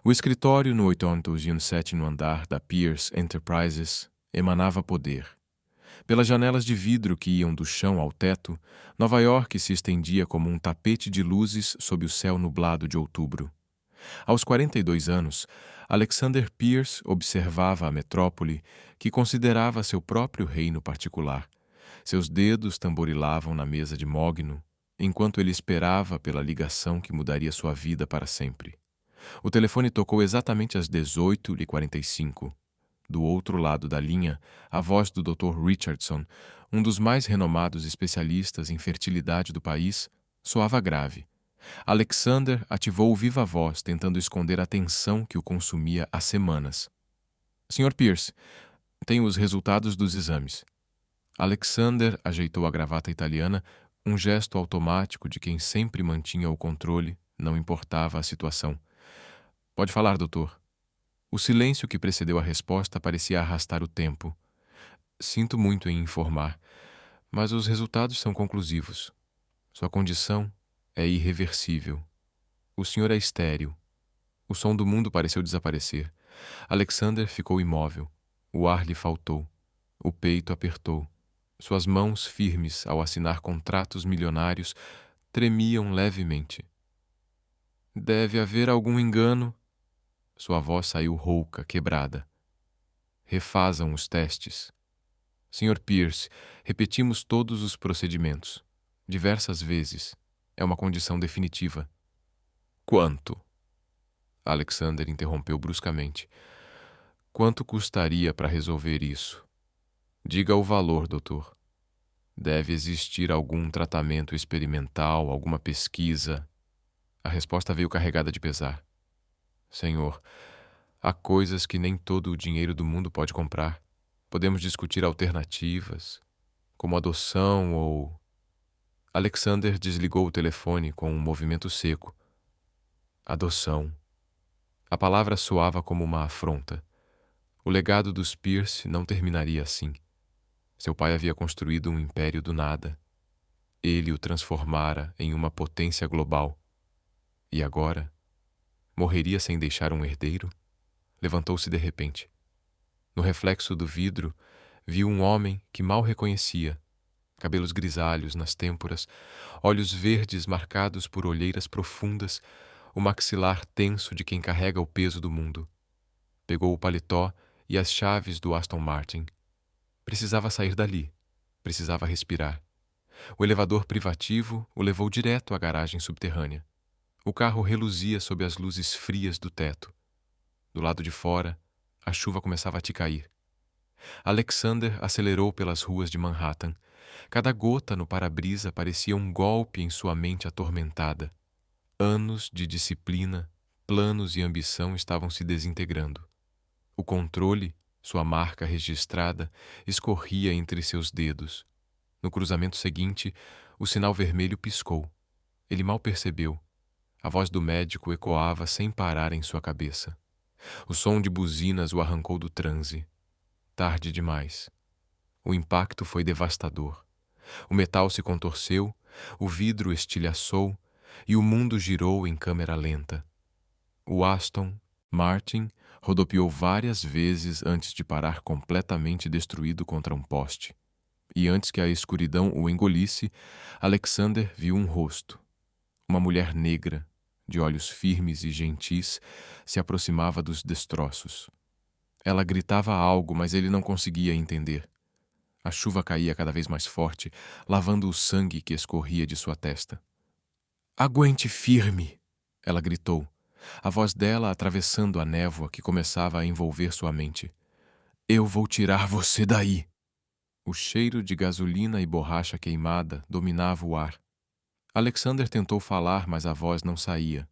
O escritório no 807º andar da Pierce Enterprises emanava poder. Pelas janelas de vidro que iam do chão ao teto, Nova York se estendia como um tapete de luzes sob o céu nublado de outubro. Aos 42 anos, Alexander Pierce observava a metrópole que considerava seu próprio reino particular. Seus dedos tamborilavam na mesa de mogno, enquanto ele esperava pela ligação que mudaria sua vida para sempre. O telefone tocou exatamente às 18h45. Do outro lado da linha, a voz do Dr. Richardson, um dos mais renomados especialistas em fertilidade do país, soava grave. Alexander ativou o viva-voz, tentando esconder a tensão que o consumia há semanas. Sr. Pierce, tenho os resultados dos exames. Alexander ajeitou a gravata italiana, um gesto automático de quem sempre mantinha o controle, não importava a situação. Pode falar, doutor. O silêncio que precedeu a resposta parecia arrastar o tempo. Sinto muito em informar, mas os resultados são conclusivos. Sua condição é irreversível. O senhor é estéril. O som do mundo pareceu desaparecer. Alexander ficou imóvel. O ar lhe faltou. O peito apertou. Suas mãos, firmes ao assinar contratos milionários, tremiam levemente. Deve haver algum engano. Sua voz saiu rouca, quebrada. Refazam os testes. Sr. Pierce, repetimos todos os procedimentos. Diversas vezes. É uma condição definitiva. Quanto? Alexander interrompeu bruscamente. Quanto custaria para resolver isso? Diga o valor, doutor. Deve existir algum tratamento experimental, alguma pesquisa. A resposta veio carregada de pesar. Senhor, há coisas que nem todo o dinheiro do mundo pode comprar. Podemos discutir alternativas, como adoção ou... Alexander desligou o telefone com um movimento seco. Adoção. A palavra soava como uma afronta. O legado dos Pierce não terminaria assim. Seu pai havia construído um império do nada. Ele o transformara em uma potência global. E agora? Morreria sem deixar um herdeiro? Levantou-se de repente. No reflexo do vidro, viu um homem que mal reconhecia. Cabelos grisalhos nas têmporas, olhos verdes marcados por olheiras profundas, o maxilar tenso de quem carrega o peso do mundo. Pegou o paletó e as chaves do Aston Martin. Precisava sair dali. Precisava respirar. O elevador privativo o levou direto à garagem subterrânea. O carro reluzia sob as luzes frias do teto. Do lado de fora, a chuva começava a te cair. Alexander acelerou pelas ruas de Manhattan. Cada gota no para-brisa parecia um golpe em sua mente atormentada. Anos de disciplina, planos e ambição estavam se desintegrando. O controle, sua marca registrada, escorria entre seus dedos. No cruzamento seguinte, o sinal vermelho piscou. Ele mal percebeu. A voz do médico ecoava sem parar em sua cabeça. O som de buzinas o arrancou do transe. Tarde demais. O impacto foi devastador. O metal se contorceu, o vidro estilhaçou e o mundo girou em câmera lenta. O Aston Martin rodopiou várias vezes antes de parar completamente destruído contra um poste. E antes que a escuridão o engolisse, Alexander viu um rosto. Uma mulher negra, de olhos firmes e gentis, se aproximava dos destroços. Ela gritava algo, mas ele não conseguia entender. A chuva caía cada vez mais forte, lavando o sangue que escorria de sua testa. "Aguente firme!" ela gritou, a voz dela atravessando a névoa que começava a envolver sua mente. "Eu vou tirar você daí!" O cheiro de gasolina e borracha queimada dominava o ar. Alexander tentou falar, mas a voz não saía.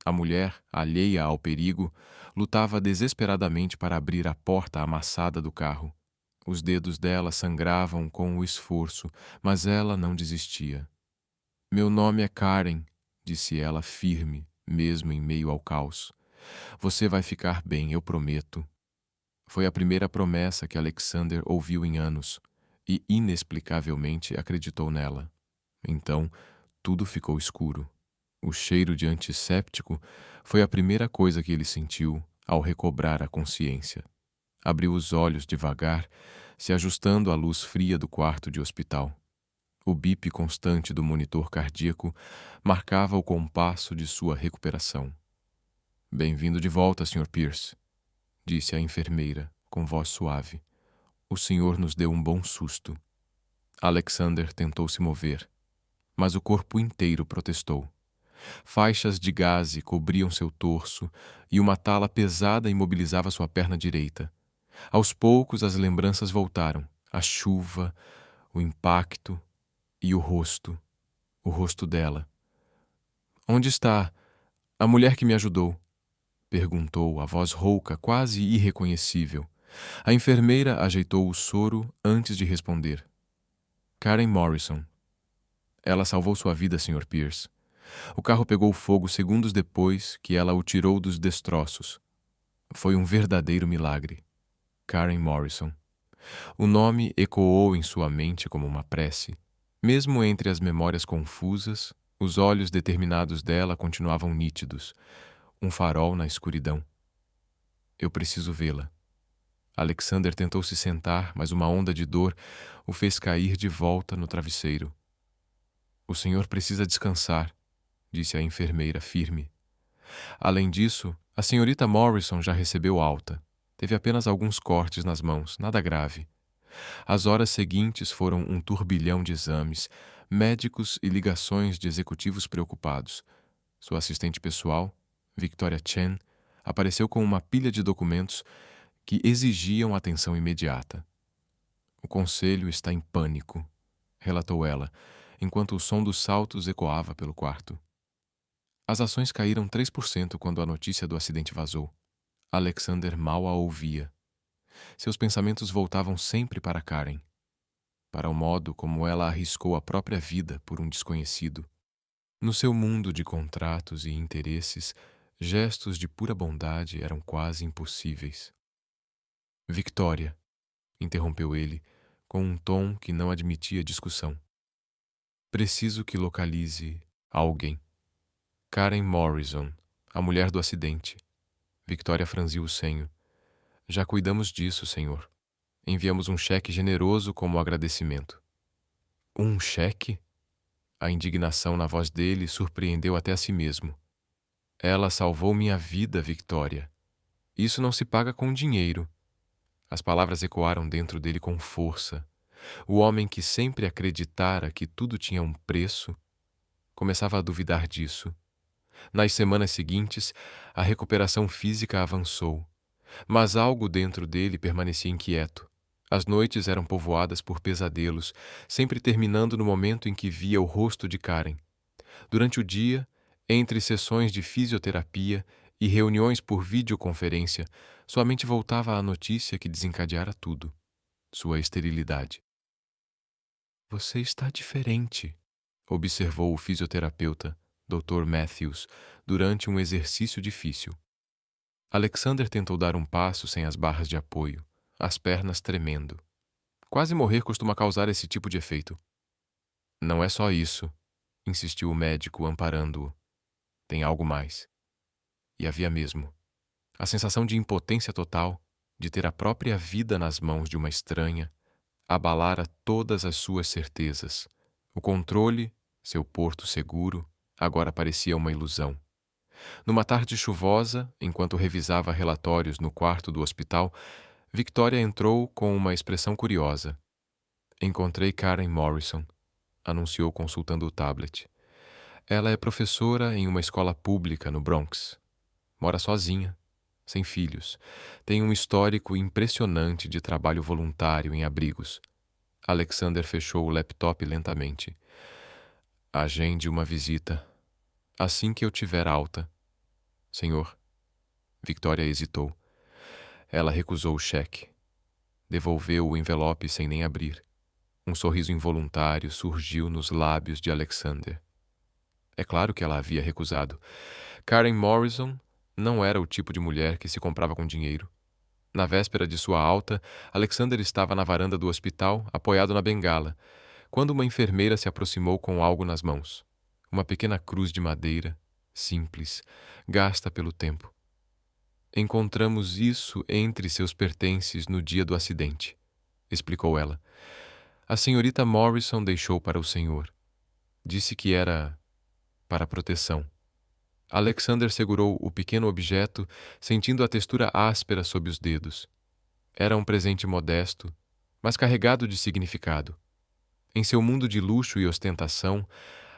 A mulher, alheia ao perigo, lutava desesperadamente para abrir a porta amassada do carro. Os dedos dela sangravam com o esforço, mas ela não desistia. "Meu nome é Karen", disse ela firme, mesmo em meio ao caos. "Você vai ficar bem, eu prometo." Foi a primeira promessa que Alexander ouviu em anos, e inexplicavelmente acreditou nela. Então, tudo ficou escuro. O cheiro de antisséptico foi a primeira coisa que ele sentiu ao recobrar a consciência. Abriu os olhos devagar, se ajustando à luz fria do quarto de hospital. O bip constante do monitor cardíaco marcava o compasso de sua recuperação. "Bem-vindo de volta, Sr. Pierce", disse a enfermeira, com voz suave. "O senhor nos deu um bom susto." Alexander tentou se mover, mas o corpo inteiro protestou. Faixas de gaze cobriam seu torso e uma tala pesada imobilizava sua perna direita. Aos poucos as lembranças voltaram, a chuva, o impacto e o rosto dela. "Onde está a mulher que me ajudou?" perguntou, a voz rouca, quase irreconhecível. A enfermeira ajeitou o soro antes de responder. "Karen Morrison. Ela salvou sua vida, Sr. Pierce. O carro pegou fogo segundos depois que ela o tirou dos destroços. Foi um verdadeiro milagre. Karen Morrison." O nome ecoou em sua mente como uma prece. Mesmo entre as memórias confusas, os olhos determinados dela continuavam nítidos, um farol na escuridão. "Eu preciso vê-la." Alexander tentou se sentar, mas uma onda de dor o fez cair de volta no travesseiro. "O senhor precisa descansar", disse a enfermeira firme. Além disso, a senhorita Morrison já recebeu alta. Teve apenas alguns cortes nas mãos, nada grave. As horas seguintes foram um turbilhão de exames, médicos e ligações de executivos preocupados. Sua assistente pessoal, Victoria Chen, apareceu com uma pilha de documentos que exigiam atenção imediata. "O conselho está em pânico", relatou ela, enquanto o som dos saltos ecoava pelo quarto. As ações caíram 3% quando a notícia do acidente vazou. Alexander mal a ouvia. Seus pensamentos voltavam sempre para Karen, para o modo como ela arriscou a própria vida por um desconhecido. No seu mundo de contratos e interesses, gestos de pura bondade eram quase impossíveis. "Victoria", interrompeu ele, com um tom que não admitia discussão. "Preciso que localize alguém." "Karen Morrison, a mulher do acidente." Victoria franziu o senho. "Já cuidamos disso, senhor. Enviamos um cheque generoso como agradecimento." "Um cheque?" A indignação na voz dele surpreendeu até a si mesmo. "Ela salvou minha vida, Victoria. Isso não se paga com dinheiro." As palavras ecoaram dentro dele com força. O homem que sempre acreditara que tudo tinha um preço começava a duvidar disso. Nas semanas seguintes, a recuperação física avançou, mas algo dentro dele permanecia inquieto. As noites eram povoadas por pesadelos, sempre terminando no momento em que via o rosto de Karen. Durante o dia, entre sessões de fisioterapia e reuniões por videoconferência, sua mente voltava à notícia que desencadeara tudo: sua esterilidade. "Você está diferente", observou o fisioterapeuta, Dr. Matthews, durante um exercício difícil. Alexander tentou dar um passo sem as barras de apoio, as pernas tremendo. Quase morrer costuma causar esse tipo de efeito. "Não é só isso", insistiu o médico, amparando-o. "Tem algo mais." E havia mesmo. A sensação de impotência total, de ter a própria vida nas mãos de uma estranha, abalara todas as suas certezas. O controle, seu porto seguro, agora parecia uma ilusão. Numa tarde chuvosa, enquanto revisava relatórios no quarto do hospital, Victoria entrou com uma expressão curiosa. "Encontrei Karen Morrison", anunciou consultando o tablet. "Ela é professora em uma escola pública no Bronx. Mora sozinha, sem filhos. Tem um histórico impressionante de trabalho voluntário em abrigos." Alexander fechou o laptop lentamente. "Agende uma visita. Assim que eu tiver alta." "Senhor." Victoria hesitou. Ela recusou o cheque. Devolveu o envelope sem nem abrir. Um sorriso involuntário surgiu nos lábios de Alexander. É claro que ela havia recusado. Karen Morrison não era o tipo de mulher que se comprava com dinheiro. Na véspera de sua alta, Alexander estava na varanda do hospital, apoiado na bengala, quando uma enfermeira se aproximou com algo nas mãos. uma pequena cruz de madeira, simples, gasta pelo tempo. Encontramos isso entre seus pertences no dia do acidente, explicou ela. A senhorita Morrison deixou para o senhor. Disse que era para proteção. Alexander segurou o pequeno objeto, sentindo a textura áspera sob os dedos. Era um presente modesto, mas carregado de significado. Em seu mundo de luxo e ostentação,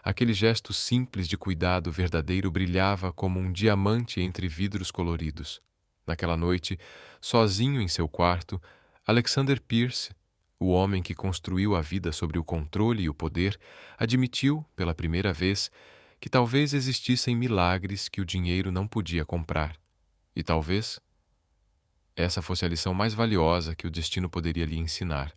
aquele gesto simples de cuidado verdadeiro brilhava como um diamante entre vidros coloridos. Naquela noite, sozinho em seu quarto, Alexander Pierce, o homem que construiu a vida sobre o controle e o poder, admitiu, pela primeira vez, que talvez existissem milagres que o dinheiro não podia comprar. E talvez essa fosse a lição mais valiosa que o destino poderia lhe ensinar.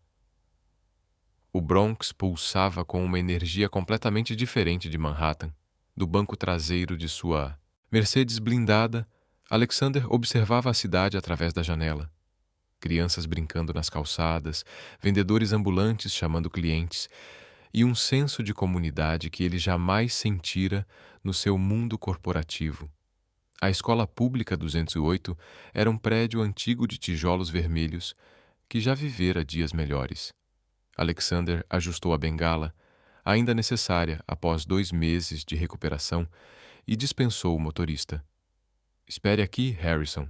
O Bronx pulsava com uma energia completamente diferente de Manhattan. Do banco traseiro de sua Mercedes blindada, Alexander observava a cidade através da janela. Crianças brincando nas calçadas, vendedores ambulantes chamando clientes, e um senso de comunidade que ele jamais sentira no seu mundo corporativo. A Escola Pública 208 era um prédio antigo de tijolos vermelhos que já vivera dias melhores. Alexander ajustou a bengala, ainda necessária após 2 meses de recuperação, e dispensou o motorista. Espere aqui, Harrison.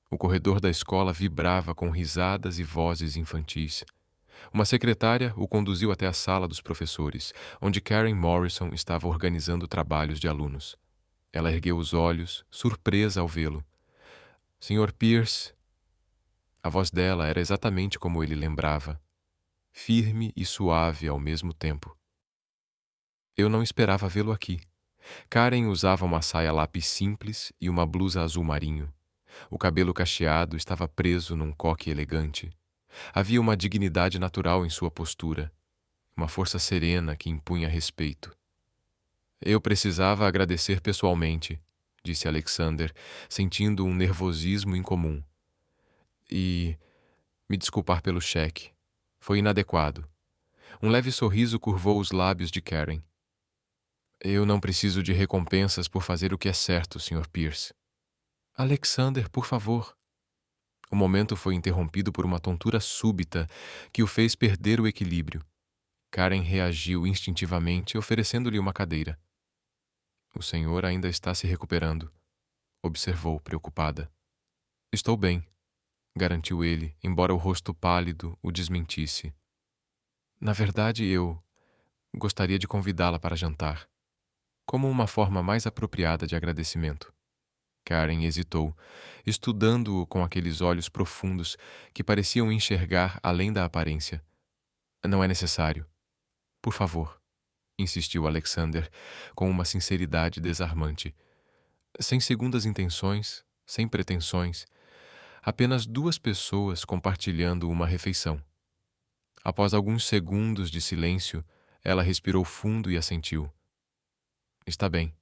O corredor da escola vibrava com risadas e vozes infantis. Uma secretária o conduziu até a sala dos professores, onde Karen Morrison estava organizando trabalhos de alunos. Ela ergueu os olhos, surpresa ao vê-lo. Sr. Pierce. A voz dela era exatamente como ele lembrava, firme e suave ao mesmo tempo. Eu não esperava vê-lo aqui. Karen usava uma saia lápis simples e uma blusa azul marinho. O cabelo cacheado estava preso num coque elegante. Havia uma dignidade natural em sua postura, uma força serena que impunha respeito. Eu precisava agradecer pessoalmente, disse Alexander, sentindo um nervosismo incomum. E me desculpar pelo cheque. Foi inadequado. Um leve sorriso curvou os lábios de Karen. Eu não preciso de recompensas por fazer o que é certo, Sr. Pierce. Alexander, por favor. O momento foi interrompido por uma tontura súbita que o fez perder o equilíbrio. Karen reagiu instintivamente, oferecendo-lhe uma cadeira. O senhor ainda está se recuperando, observou, preocupada. Estou bem, garantiu ele, embora o rosto pálido o desmentisse. Na verdade, eu gostaria de convidá-la para jantar, como uma forma mais apropriada de agradecimento. Karen hesitou, estudando-o com aqueles olhos profundos que pareciam enxergar além da aparência. Não é necessário. Por favor, insistiu Alexander, com uma sinceridade desarmante. Sem segundas intenções, sem pretensões, apenas 2 pessoas compartilhando uma refeição. Após alguns segundos de silêncio, ela respirou fundo e assentiu. Está bem,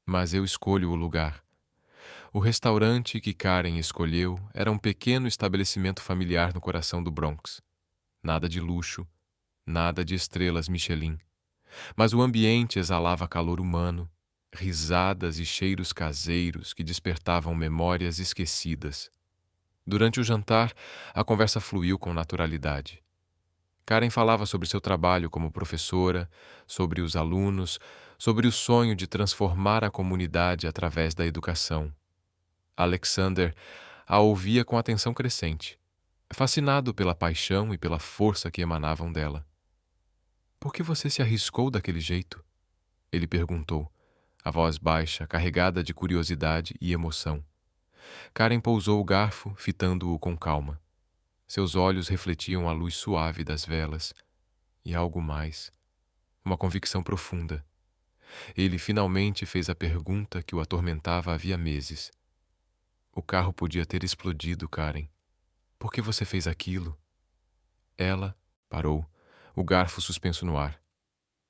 mas eu escolho o lugar. O restaurante que Karen escolheu era um pequeno estabelecimento familiar no coração do Bronx. Nada de luxo, nada de estrelas Michelin. Mas o ambiente exalava calor humano, risadas e cheiros caseiros que despertavam memórias esquecidas. Durante o jantar, a conversa fluiu com naturalidade. Karen falava sobre seu trabalho como professora, sobre os alunos, sobre o sonho de transformar a comunidade através da educação. Alexander a ouvia com atenção crescente, fascinado pela paixão e pela força que emanavam dela. Por que você se arriscou daquele jeito? Ele perguntou, a voz baixa, carregada de curiosidade e emoção. Karen pousou o garfo, fitando-o com calma. Seus olhos refletiam a luz suave das velas. E algo mais. Uma convicção profunda. Ele finalmente fez a pergunta que o atormentava havia meses. O carro podia ter explodido, Karen. Por que você fez aquilo? Ela parou, o garfo suspenso no ar.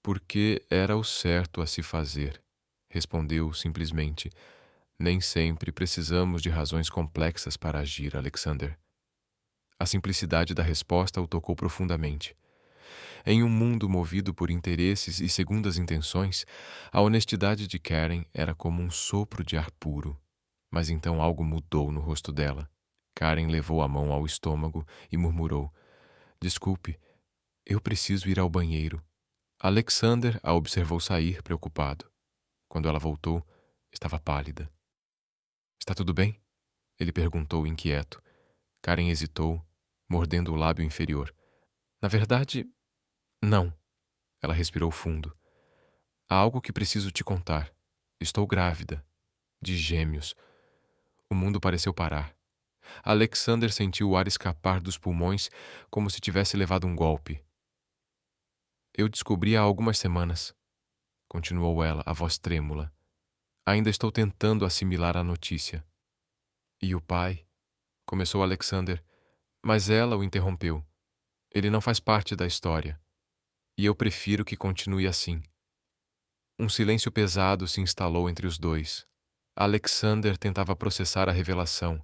Porque era o certo a se fazer, respondeu simplesmente. Nem sempre precisamos de razões complexas para agir, Alexander. A simplicidade da resposta o tocou profundamente. Em um mundo movido por interesses e segundas intenções, a honestidade de Karen era como um sopro de ar puro. Mas então algo mudou no rosto dela. Karen levou a mão ao estômago e murmurou: Desculpe, eu preciso ir ao banheiro. Alexander a observou sair, preocupado. Quando ela voltou, estava pálida. Está tudo bem? Ele perguntou, inquieto. Karen hesitou, mordendo o lábio inferior. Na verdade, não. Ela respirou fundo. Há algo que preciso te contar. Estou grávida. De gêmeos. O mundo pareceu parar. Alexander sentiu o ar escapar dos pulmões como se tivesse levado um golpe. Eu descobri há algumas semanas, continuou ela, a voz trêmula. Ainda estou tentando assimilar a notícia. E o pai? Começou Alexander, mas ela o interrompeu. Ele não faz parte da história. E eu prefiro que continue assim. Um silêncio pesado se instalou entre os dois. Alexander tentava processar a revelação,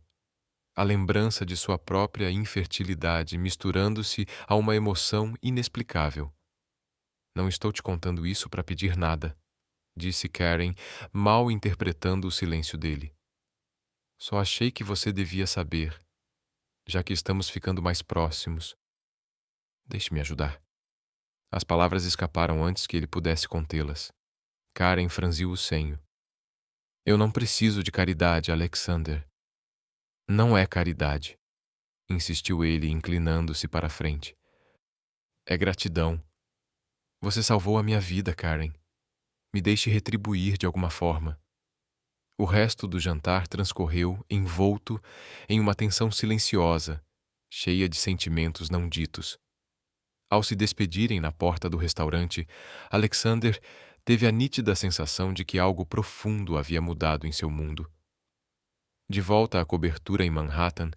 a lembrança de sua própria infertilidade misturando-se a uma emoção inexplicável. Não estou te contando isso para pedir nada, disse Karen, mal interpretando o silêncio dele. Só achei que você devia saber, já que estamos ficando mais próximos. Deixe-me ajudar. As palavras escaparam antes que ele pudesse contê-las. Karen franziu o senho. Eu não preciso de caridade, Alexander. Não é caridade, insistiu ele, inclinando-se para a frente. É gratidão. Você salvou a minha vida, Karen. Me deixe retribuir de alguma forma. O resto do jantar transcorreu envolto em uma tensão silenciosa, cheia de sentimentos não ditos. Ao se despedirem na porta do restaurante, Alexander teve a nítida sensação de que algo profundo havia mudado em seu mundo. De volta à cobertura em Manhattan,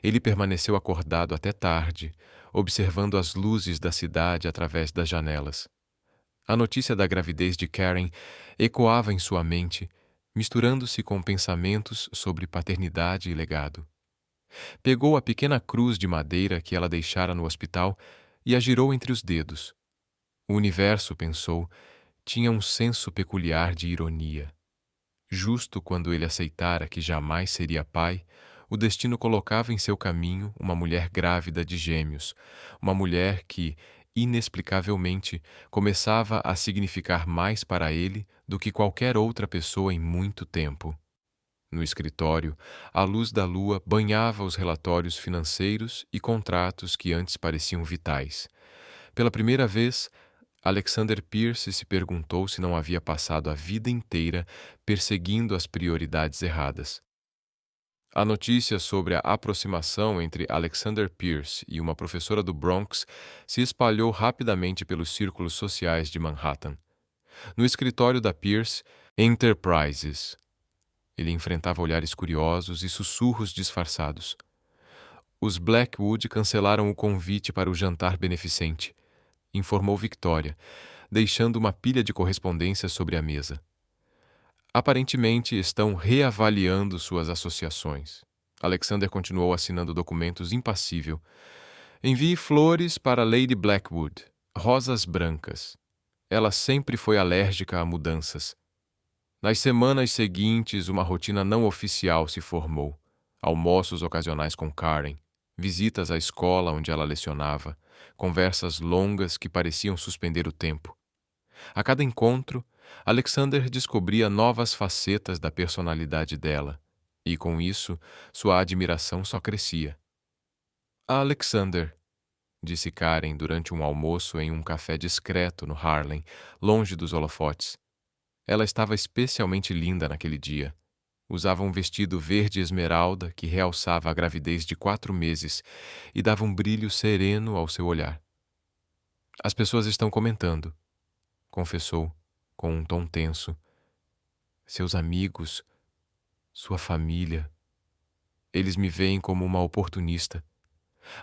ele permaneceu acordado até tarde, observando as luzes da cidade através das janelas. A notícia da gravidez de Karen ecoava em sua mente, misturando-se com pensamentos sobre paternidade e legado. Pegou a pequena cruz de madeira que ela deixara no hospital e a girou entre os dedos. O universo, pensou, tinha um senso peculiar de ironia. Justo quando ele aceitara que jamais seria pai, o destino colocava em seu caminho uma mulher grávida de gêmeos, uma mulher que, inexplicavelmente, começava a significar mais para ele do que qualquer outra pessoa em muito tempo. No escritório, a luz da lua banhava os relatórios financeiros e contratos que antes pareciam vitais. Pela primeira vez, Alexander Pierce se perguntou se não havia passado a vida inteira perseguindo as prioridades erradas. A notícia sobre a aproximação entre Alexander Pierce e uma professora do Bronx se espalhou rapidamente pelos círculos sociais de Manhattan. No escritório da Pierce Enterprises, ele enfrentava olhares curiosos e sussurros disfarçados. Os Blackwood cancelaram o convite para o jantar beneficente, informou Victoria, deixando uma pilha de correspondências sobre a mesa. Aparentemente estão reavaliando suas associações. Alexander continuou assinando documentos impassível. Envie flores para Lady Blackwood, rosas brancas. Ela sempre foi alérgica a mudanças. Nas semanas seguintes, uma rotina não oficial se formou. Almoços ocasionais com Karen, visitas à escola onde ela lecionava, conversas longas que pareciam suspender o tempo. A cada encontro, Alexander descobria novas facetas da personalidade dela, e com isso, sua admiração só crescia. Alexander, disse Karen durante um almoço em um café discreto no Harlem, longe dos holofotes. Ela estava especialmente linda naquele dia. Usava um vestido verde esmeralda que realçava a gravidez de 4 meses e dava um brilho sereno ao seu olhar. As pessoas estão comentando, confessou, com um tom tenso. Seus amigos, sua família. Eles me veem como uma oportunista.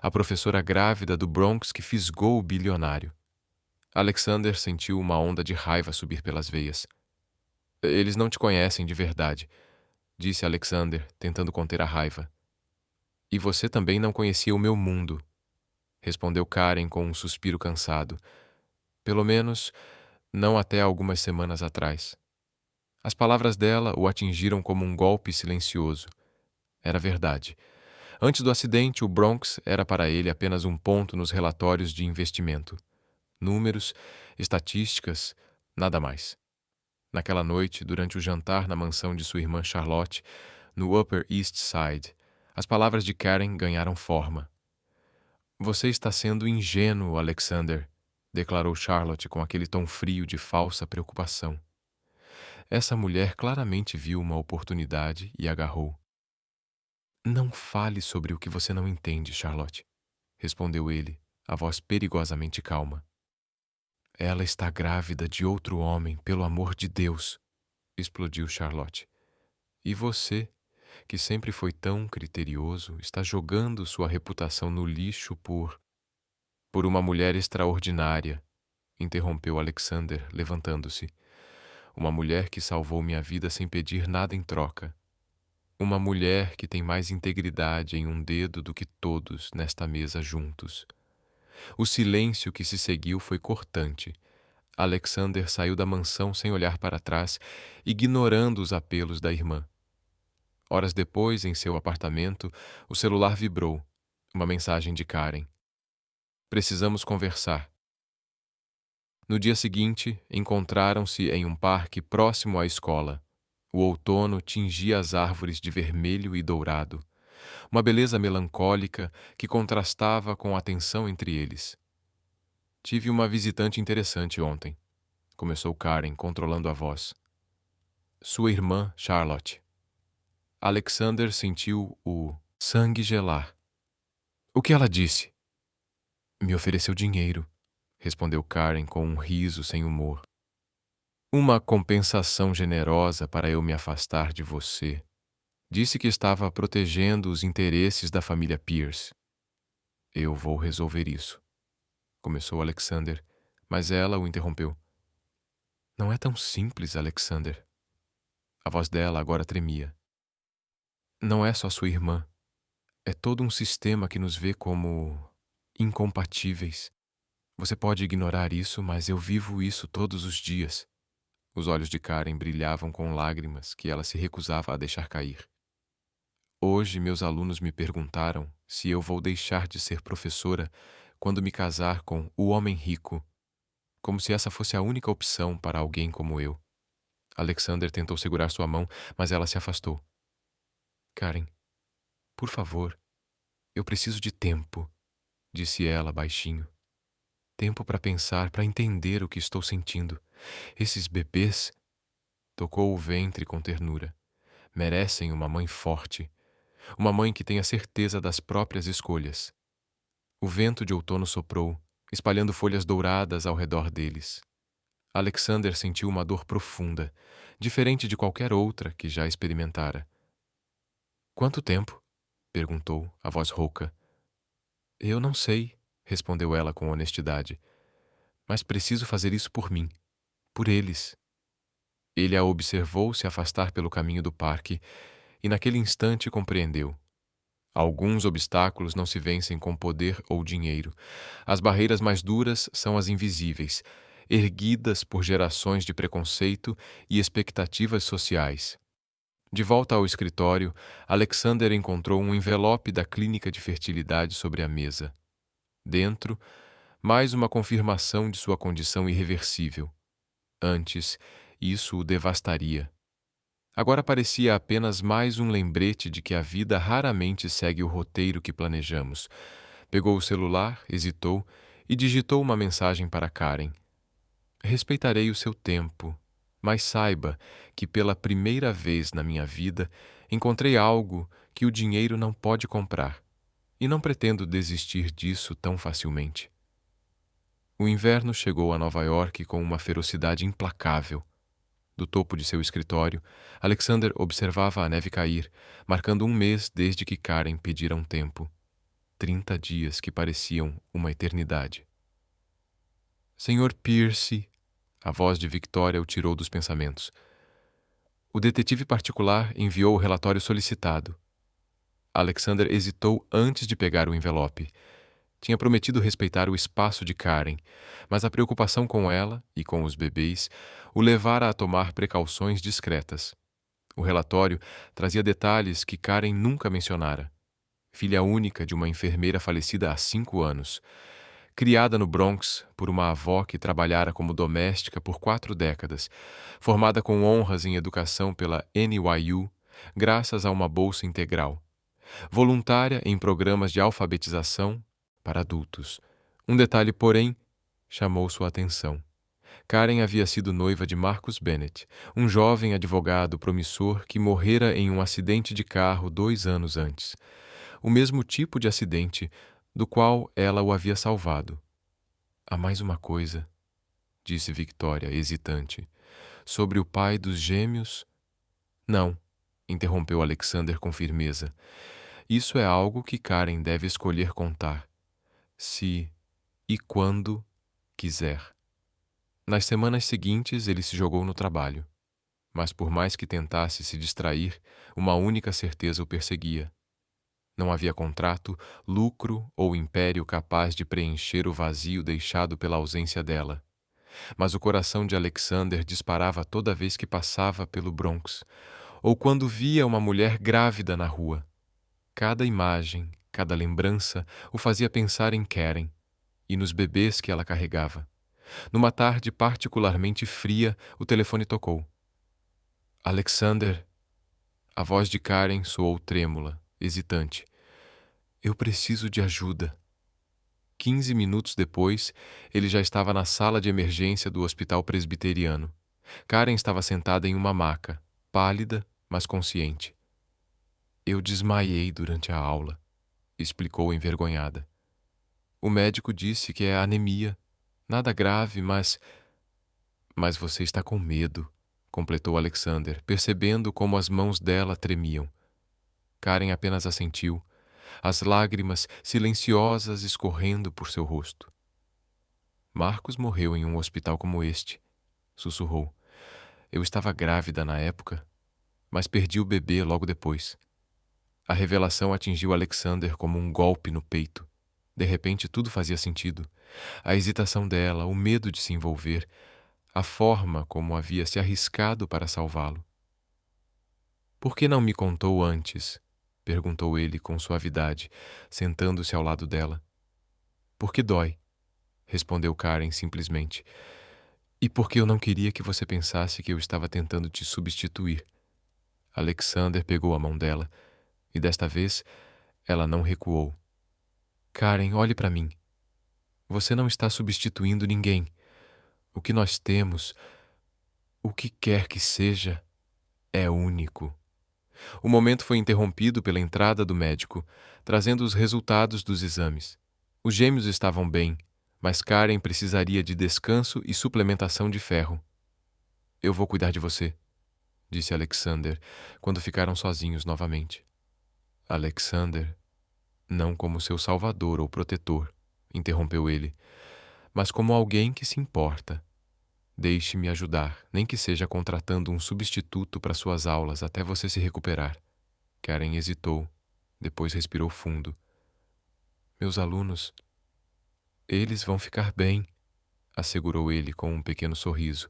A professora grávida do Bronx que fisgou o bilionário. Alexander sentiu uma onda de raiva subir pelas veias. Eles não te conhecem de verdade, disse Alexander, tentando conter a raiva. E você também não conhecia o meu mundo. respondeu Karen com um suspiro cansado. Pelo menos, não até algumas semanas atrás. As palavras dela o atingiram como um golpe silencioso. Era verdade. Antes do acidente, o Bronx era para ele apenas um ponto nos relatórios de investimento. Números, estatísticas, nada mais. Naquela noite, durante o jantar na mansão de sua irmã Charlotte, no Upper East Side, as palavras de Karen ganharam forma. Você está sendo ingênuo, Alexander, declarou Charlotte com aquele tom frio de falsa preocupação. Essa mulher claramente viu uma oportunidade e agarrou. Não fale sobre o que você não entende, Charlotte, respondeu ele, a voz perigosamente calma. Ela está grávida de outro homem, pelo amor de Deus, explodiu Charlotte. E você, que sempre foi tão criterioso, está jogando sua reputação no lixo por uma mulher extraordinária, interrompeu Alexander, levantando-se. Uma mulher que salvou minha vida sem pedir nada em troca. Uma mulher que tem mais integridade em um dedo do que todos nesta mesa juntos. O silêncio que se seguiu foi cortante. Alexander saiu da mansão sem olhar para trás, ignorando os apelos da irmã. Horas depois, em seu apartamento, o celular vibrou. Uma mensagem de Karen. Precisamos conversar. No dia seguinte, encontraram-se em um parque próximo à escola. O outono tingia as árvores de vermelho e dourado. Uma beleza melancólica que contrastava com a tensão entre eles. Tive uma visitante interessante ontem, começou Karen, controlando a voz. Sua irmã, Charlotte. Alexander sentiu o sangue gelar. O que ela disse? Me ofereceu dinheiro, respondeu Karen com um riso sem humor. Uma compensação generosa para eu me afastar de você. Disse que estava protegendo os interesses da família Pierce. Eu vou resolver isso, começou Alexander, mas ela o interrompeu. Não é tão simples, Alexander. A voz dela agora tremia. Não é só sua irmã. É todo um sistema que nos vê como incompatíveis. Você pode ignorar isso, mas eu vivo isso todos os dias. Os olhos de Karen brilhavam com lágrimas que ela se recusava a deixar cair. Hoje meus alunos me perguntaram se eu vou deixar de ser professora quando me casar com o homem rico, como se essa fosse a única opção para alguém como eu. Alexander tentou segurar sua mão, mas ela se afastou. Karen, por favor, eu preciso de tempo, disse ela baixinho. Tempo para pensar, para entender o que estou sentindo. Esses bebês... Tocou o ventre com ternura. Merecem uma mãe forte. Uma mãe que tenha certeza das próprias escolhas. O vento de outono soprou, espalhando folhas douradas ao redor deles. Alexander sentiu uma dor profunda, diferente de qualquer outra que já experimentara. Quanto tempo? Perguntou, a voz rouca. Eu não sei, respondeu ela com honestidade. Mas preciso fazer isso por mim, por eles. Ele a observou se afastar pelo caminho do parque e naquele instante compreendeu. Alguns obstáculos não se vencem com poder ou dinheiro. As barreiras mais duras são as invisíveis, erguidas por gerações de preconceito e expectativas sociais. De volta ao escritório, Alexander encontrou um envelope da clínica de fertilidade sobre a mesa. Dentro, mais uma confirmação de sua condição irreversível. Antes, isso o devastaria. Agora parecia apenas mais um lembrete de que a vida raramente segue o roteiro que planejamos. Pegou o celular, hesitou e digitou uma mensagem para Karen. Respeitarei o seu tempo, mas saiba que pela primeira vez na minha vida encontrei algo que o dinheiro não pode comprar, e não pretendo desistir disso tão facilmente. O inverno chegou a Nova York com uma ferocidade implacável. Do topo de seu escritório, Alexander observava a neve cair, marcando um mês desde que Karen pedira um tempo. 30 dias que pareciam uma eternidade. Senhor Pierce, a voz de Victoria o tirou dos pensamentos. O detetive particular enviou o relatório solicitado. Alexander hesitou antes de pegar o envelope. Tinha prometido respeitar o espaço de Karen, mas a preocupação com ela e com os bebês o levara a tomar precauções discretas. O relatório trazia detalhes que Karen nunca mencionara. Filha única de uma enfermeira falecida há 5 anos. Criada no Bronx por uma avó que trabalhara como doméstica por 4 décadas, formada com honras em educação pela NYU, graças a uma bolsa integral. Voluntária em programas de alfabetização para adultos. Um detalhe, porém, chamou sua atenção. Karen havia sido noiva de Marcus Bennett, um jovem advogado promissor que morrera em um acidente de carro 2 anos antes. O mesmo tipo de acidente do qual ela o havia salvado. Há mais uma coisa, disse Victoria, hesitante. Sobre o pai dos gêmeos? Não, interrompeu Alexander com firmeza. Isso é algo que Karen deve escolher contar. Se e quando quiser. Nas semanas seguintes, ele se jogou no trabalho. Mas por mais que tentasse se distrair, uma única certeza o perseguia. Não havia contrato, lucro ou império capaz de preencher o vazio deixado pela ausência dela. Mas o coração de Alexander disparava toda vez que passava pelo Bronx, ou quando via uma mulher grávida na rua. Cada imagem, cada lembrança o fazia pensar em Karen e nos bebês que ela carregava. Numa tarde particularmente fria, o telefone tocou. Alexander. A voz de Karen soou trêmula, hesitante. Eu preciso de ajuda. 15 minutos depois, ele já estava na sala de emergência do hospital presbiteriano. Karen estava sentada em uma maca, pálida, mas consciente. Eu desmaiei durante a aula, explicou envergonhada. O médico disse que é anemia. Nada grave, mas... Mas você está com medo, completou Alexander, percebendo como as mãos dela tremiam. Karen apenas assentiu, as lágrimas silenciosas escorrendo por seu rosto. Marcos morreu em um hospital como este, sussurrou. Eu estava grávida na época, mas perdi o bebê logo depois. A revelação atingiu Alexander como um golpe no peito. De repente tudo fazia sentido. A hesitação dela, o medo de se envolver, a forma como havia se arriscado para salvá-lo. Por que não me contou antes? Perguntou ele com suavidade, sentando-se ao lado dela. Porque dói, respondeu Karen simplesmente. E porque eu não queria que você pensasse que eu estava tentando te substituir. Alexander pegou a mão dela, e desta vez ela não recuou. Karen, olhe para mim. Você não está substituindo ninguém. O que nós temos, o que quer que seja, é único. O momento foi interrompido pela entrada do médico, trazendo os resultados dos exames. Os gêmeos estavam bem, mas Karen precisaria de descanso e suplementação de ferro. Eu vou cuidar de você, disse Alexander, quando ficaram sozinhos novamente. Alexander, não como seu salvador ou protetor, interrompeu ele, mas como alguém que se importa. Deixe-me ajudar, nem que seja contratando um substituto para suas aulas até você se recuperar. Karen hesitou, depois respirou fundo. Meus alunos, eles vão ficar bem, assegurou ele com um pequeno sorriso,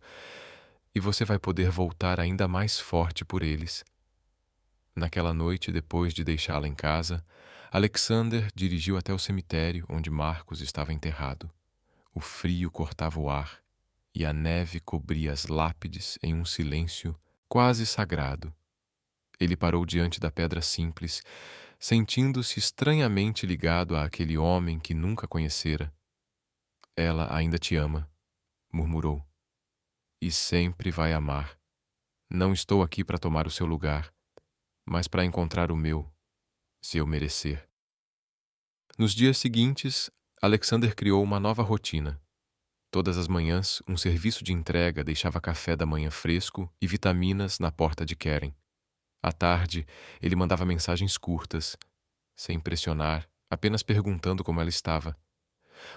e você vai poder voltar ainda mais forte por eles. Naquela noite, depois de deixá-la em casa, Alexander dirigiu até o cemitério onde Marcos estava enterrado. O frio cortava o ar e a neve cobria as lápides em um silêncio quase sagrado. Ele parou diante da pedra simples, sentindo-se estranhamente ligado àquele homem que nunca conhecera. Ela ainda te ama, murmurou. E sempre vai amar. Não estou aqui para tomar o seu lugar, mas para encontrar o meu, se eu merecer. Nos dias seguintes, Alexander criou uma nova rotina. Todas as manhãs, um serviço de entrega deixava café da manhã fresco e vitaminas na porta de Karen. À tarde, ele mandava mensagens curtas, sem pressionar, apenas perguntando como ela estava.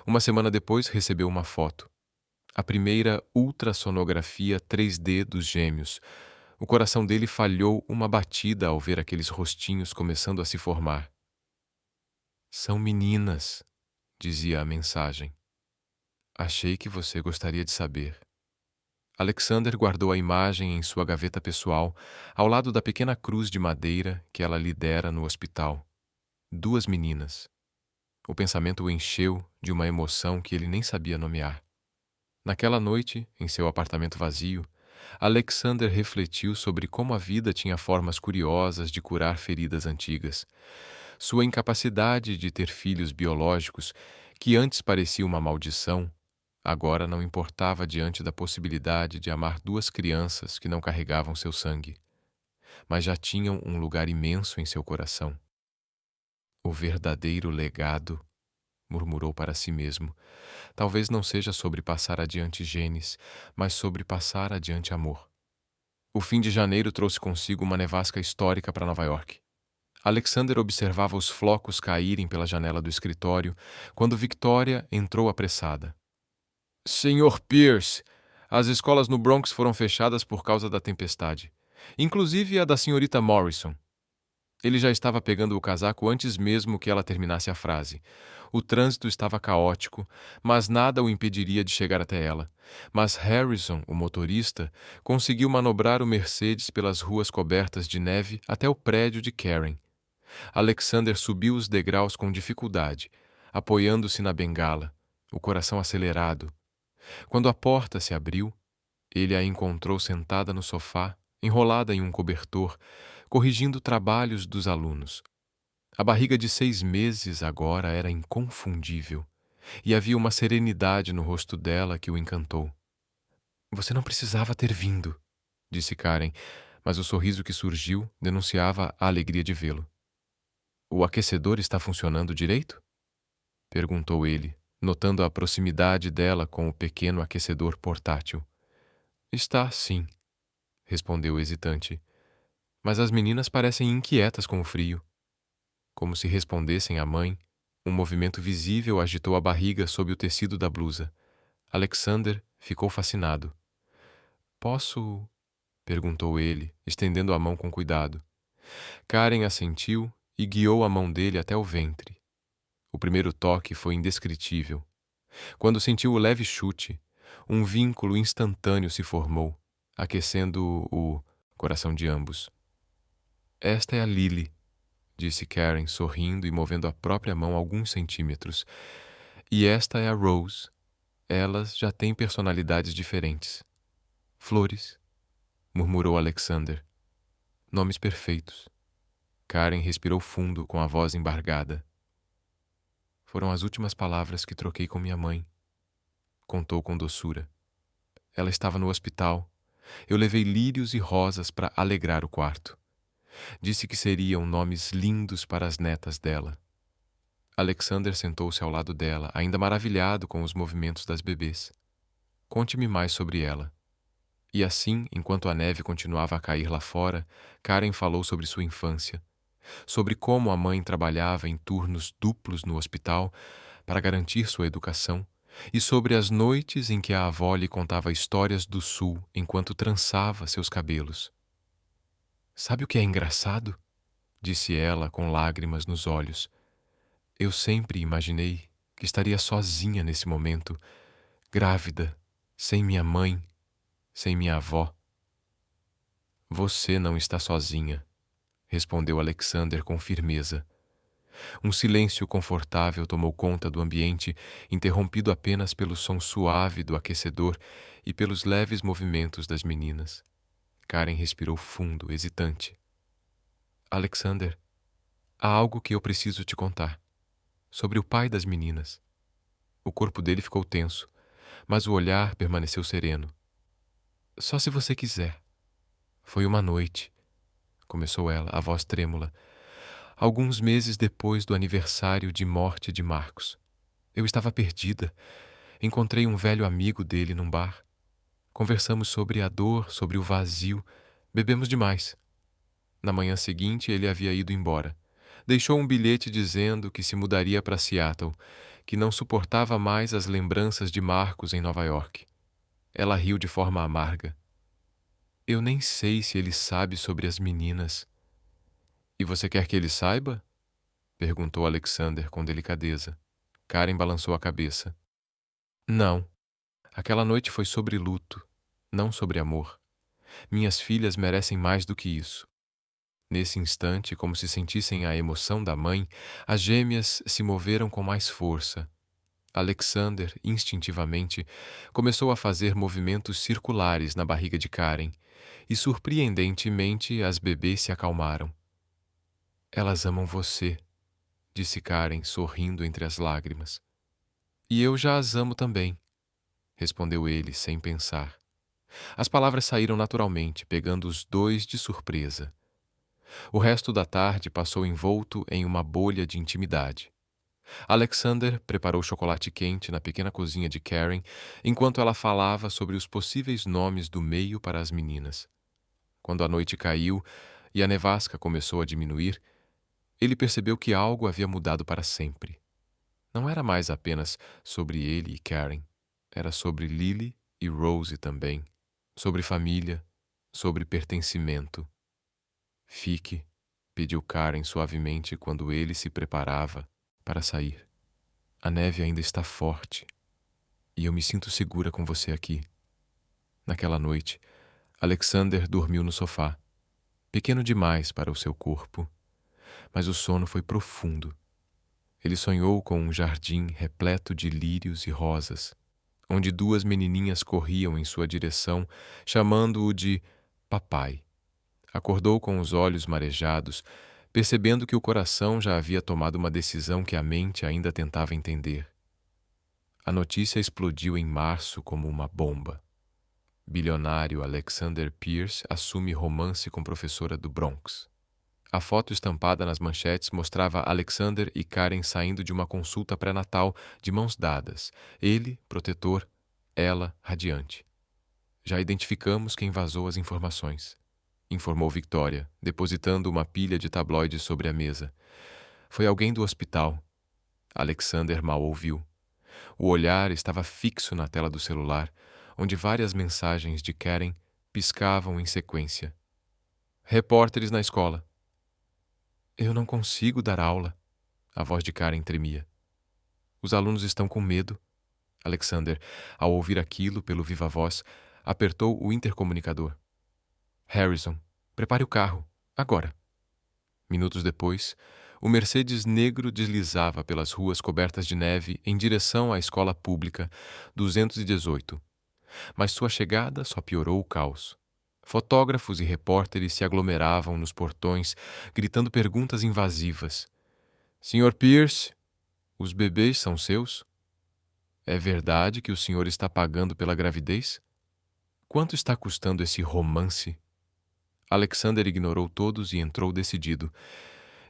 Uma semana depois, recebeu uma foto. A primeira ultrassonografia 3D dos gêmeos. O coração dele falhou uma batida ao ver aqueles rostinhos começando a se formar. São meninas, dizia a mensagem. Achei que você gostaria de saber. Alexander guardou a imagem em sua gaveta pessoal, ao lado da pequena cruz de madeira que ela lhe dera no hospital. 2 meninas. O pensamento o encheu de uma emoção que ele nem sabia nomear. Naquela noite, em seu apartamento vazio, Alexander refletiu sobre como a vida tinha formas curiosas de curar feridas antigas. Sua incapacidade de ter filhos biológicos, que antes parecia uma maldição, agora não importava diante da possibilidade de amar 2 crianças que não carregavam seu sangue, mas já tinham um lugar imenso em seu coração. O verdadeiro legado, murmurou para si mesmo, talvez não seja sobre passar adiante genes, mas sobre passar adiante amor. O fim de janeiro trouxe consigo uma nevasca histórica para Nova York. Alexander observava os flocos caírem pela janela do escritório quando Victoria entrou apressada. Senhor Pierce, as escolas no Bronx foram fechadas por causa da tempestade, inclusive a da senhorita Morrison. Ele já estava pegando o casaco antes mesmo que ela terminasse a frase. O trânsito estava caótico, mas nada o impediria de chegar até ela. Mas Harrison, o motorista, conseguiu manobrar o Mercedes pelas ruas cobertas de neve até o prédio de Karen. Alexander subiu os degraus com dificuldade, apoiando-se na bengala, o coração acelerado. Quando a porta se abriu, ele a encontrou sentada no sofá, enrolada em um cobertor, corrigindo trabalhos dos alunos. A barriga de 6 meses agora era inconfundível, e havia uma serenidade no rosto dela que o encantou. Você não precisava ter vindo, disse Karen, mas o sorriso que surgiu denunciava a alegria de vê-lo. O aquecedor está funcionando direito? Perguntou ele, notando a proximidade dela com o pequeno aquecedor portátil. Está, sim, respondeu hesitante. Mas as meninas parecem inquietas com o frio. Como se respondessem à mãe, um movimento visível agitou a barriga sob o tecido da blusa. Alexander ficou fascinado. Posso? Perguntou ele, estendendo a mão com cuidado. Karen assentiu e guiou a mão dele até o ventre. O primeiro toque foi indescritível. Quando sentiu o leve chute, um vínculo instantâneo se formou, aquecendo o coração de ambos. Esta é a Lily, disse Karen, sorrindo e movendo a própria mão alguns centímetros. E esta é a Rose. Elas já têm personalidades diferentes. Flores, murmurou Alexander. Nomes perfeitos. Karen respirou fundo com a voz embargada. Foram as últimas palavras que troquei com minha mãe, contou com doçura. Ela estava no hospital. Eu levei lírios e rosas para alegrar o quarto. Disse que seriam nomes lindos para as netas dela. Alexander sentou-se ao lado dela, ainda maravilhado com os movimentos das bebês. Conte-me mais sobre ela. E assim, enquanto a neve continuava a cair lá fora, Karen falou sobre sua infância, sobre como a mãe trabalhava em turnos duplos no hospital para garantir sua educação, e sobre as noites em que a avó lhe contava histórias do sul enquanto trançava seus cabelos. Sabe o que é engraçado? Disse ela com lágrimas nos olhos. Eu sempre imaginei que estaria sozinha nesse momento, grávida, sem minha mãe, sem minha avó. Você não está sozinha, respondeu Alexander com firmeza. Um silêncio confortável tomou conta do ambiente, interrompido apenas pelo som suave do aquecedor e pelos leves movimentos das meninas. Karen respirou fundo, hesitante. Alexander, há algo que eu preciso te contar. Sobre o pai das meninas. O corpo dele ficou tenso, mas o olhar permaneceu sereno. Só se você quiser. Foi uma noite, começou ela, a voz trêmula, alguns meses depois do aniversário de morte de Marcos. Eu estava perdida. Encontrei um velho amigo dele num bar. Conversamos sobre a dor, sobre o vazio. Bebemos demais. Na manhã seguinte, ele havia ido embora. Deixou um bilhete dizendo que se mudaria para Seattle, que não suportava mais as lembranças de Marcos em Nova York. Ela riu de forma amarga. Eu nem sei se ele sabe sobre as meninas. E você quer que ele saiba? Perguntou Alexander com delicadeza. Karen balançou a cabeça. Não. Aquela noite foi sobre luto, não sobre amor. Minhas filhas merecem mais do que isso. Nesse instante, como se sentissem a emoção da mãe, as gêmeas se moveram com mais força. Alexander, instintivamente, começou a fazer movimentos circulares na barriga de Karen, e surpreendentemente as bebês se acalmaram. Elas amam você, disse Karen, sorrindo entre as lágrimas. E eu já as amo também, respondeu ele, sem pensar. As palavras saíram naturalmente, pegando os dois de surpresa. O resto da tarde passou envolto em uma bolha de intimidade. Alexander preparou chocolate quente na pequena cozinha de Karen, enquanto ela falava sobre os possíveis nomes do meio para as meninas. Quando a noite caiu e a nevasca começou a diminuir, ele percebeu que algo havia mudado para sempre. Não era mais apenas sobre ele e Karen. Era sobre Lily e Rose também. Sobre família, sobre pertencimento. Fique, pediu Karen suavemente quando ele se preparava para sair. A neve ainda está forte e eu me sinto segura com você aqui. Naquela noite, Alexander dormiu no sofá, pequeno demais para o seu corpo, mas o sono foi profundo. Ele sonhou com um jardim repleto de lírios e rosas, onde duas menininhas corriam em sua direção, chamando-o de papai. Acordou com os olhos marejados, percebendo que o coração já havia tomado uma decisão que a mente ainda tentava entender. A notícia explodiu em março como uma bomba. Bilionário Alexander Pierce assume romance com professora do Bronx. A foto estampada nas manchetes mostrava Alexander e Karen saindo de uma consulta pré-natal de mãos dadas, ele, protetor, ela, radiante. Já identificamos quem vazou as informações, informou Victoria, depositando uma pilha de tabloides sobre a mesa. Foi alguém do hospital. Alexander mal ouviu. O olhar estava fixo na tela do celular, onde várias mensagens de Karen piscavam em sequência. Repórteres na escola. Eu não consigo dar aula. A voz de Karen tremia. Os alunos estão com medo. Alexander, ao ouvir aquilo pelo viva-voz, apertou o intercomunicador. Harrison, prepare o carro. Agora. Minutos depois, o Mercedes negro deslizava pelas ruas cobertas de neve em direção à escola pública 218. Mas sua chegada só piorou o caos. Fotógrafos e repórteres se aglomeravam nos portões, gritando perguntas invasivas. Sr. Pierce, os bebês são seus? É verdade que o senhor está pagando pela gravidez? Quanto está custando esse romance? Alexander ignorou todos e entrou decidido.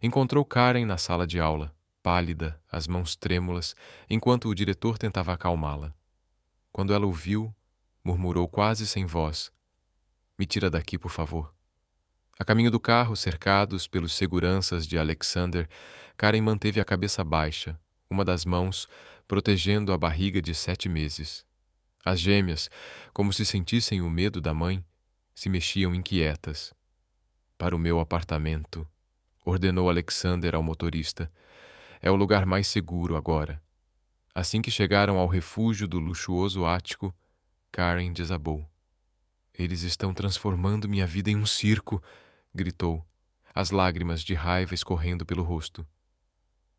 Encontrou Karen na sala de aula, pálida, as mãos trêmulas, enquanto o diretor tentava acalmá-la. Quando ela o viu, murmurou quase sem voz. Me tira daqui, por favor. A caminho do carro, cercados pelos seguranças de Alexander, Karen manteve a cabeça baixa, uma das mãos protegendo a barriga de 7 meses. As gêmeas, como se sentissem o medo da mãe, se mexiam inquietas. Para o meu apartamento, ordenou Alexander ao motorista. É o lugar mais seguro agora. Assim que chegaram ao refúgio do luxuoso ático, Karen desabou. Eles estão transformando minha vida em um circo, gritou, as lágrimas de raiva escorrendo pelo rosto.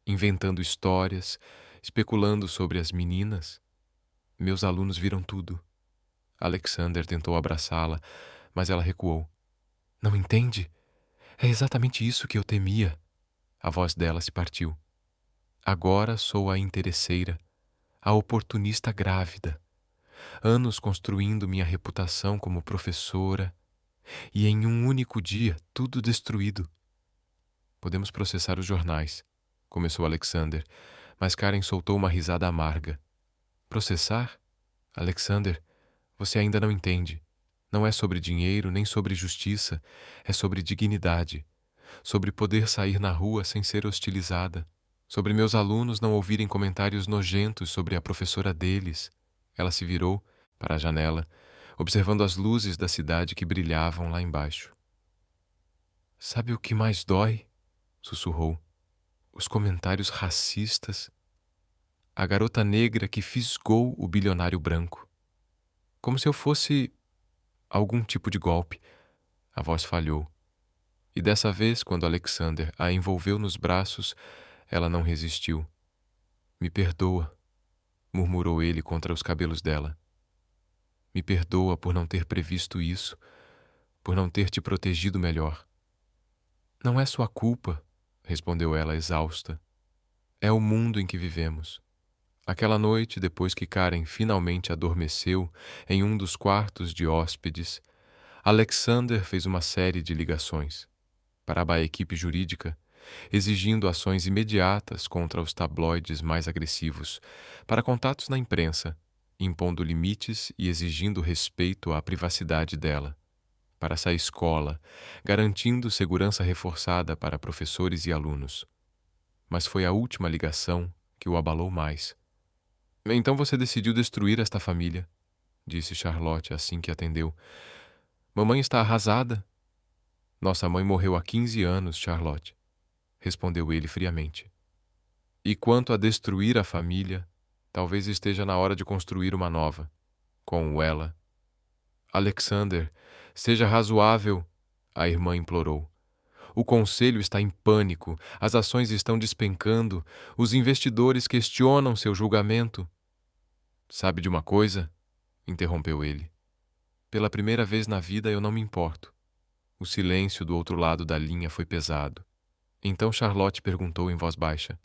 Inventando histórias, especulando sobre as meninas. Meus alunos viram tudo. Alexander tentou abraçá-la, mas ela recuou. Não entende? É exatamente isso que eu temia. A voz dela se partiu. Agora sou a interesseira, a oportunista grávida. Anos construindo minha reputação como professora, e em um único dia tudo destruído. Podemos processar os jornais, começou Alexander, mas Karen soltou uma risada amarga. Processar? Alexander, você ainda não entende. Não é sobre dinheiro nem sobre justiça, é sobre dignidade, sobre poder sair na rua sem ser hostilizada, sobre meus alunos não ouvirem comentários nojentos sobre a professora deles. Ela se virou para a janela, observando as luzes da cidade que brilhavam lá embaixo. Sabe o que mais dói? Sussurrou. Os comentários racistas. A garota negra que fisgou o bilionário branco. Como se eu fosse algum tipo de golpe. A voz falhou. E dessa vez, quando Alexander a envolveu nos braços, ela não resistiu. Me perdoa, murmurou ele contra os cabelos dela. Me perdoa por não ter previsto isso, por não ter te protegido melhor. Não é sua culpa, respondeu ela exausta. É o mundo em que vivemos. Aquela noite, depois que Karen finalmente adormeceu em um dos quartos de hóspedes, Alexander fez uma série de ligações para a equipe jurídica, exigindo ações imediatas contra os tabloides mais agressivos, para contatos na imprensa, impondo limites e exigindo respeito à privacidade dela, para essa escola, garantindo segurança reforçada para professores e alunos. Mas foi a última ligação que o abalou mais. Então você decidiu destruir esta família, disse Charlotte assim que atendeu. Mamãe está arrasada. Nossa mãe morreu há 15 anos, Charlotte, respondeu ele friamente. E quanto a destruir a família, talvez esteja na hora de construir uma nova, com ela. Alexander, seja razoável, a irmã implorou. O conselho está em pânico, as ações estão despencando, os investidores questionam seu julgamento. Sabe de uma coisa? Interrompeu ele. Pela primeira vez na vida eu não me importo. O silêncio do outro lado da linha foi pesado. Então Charlotte perguntou em voz baixa.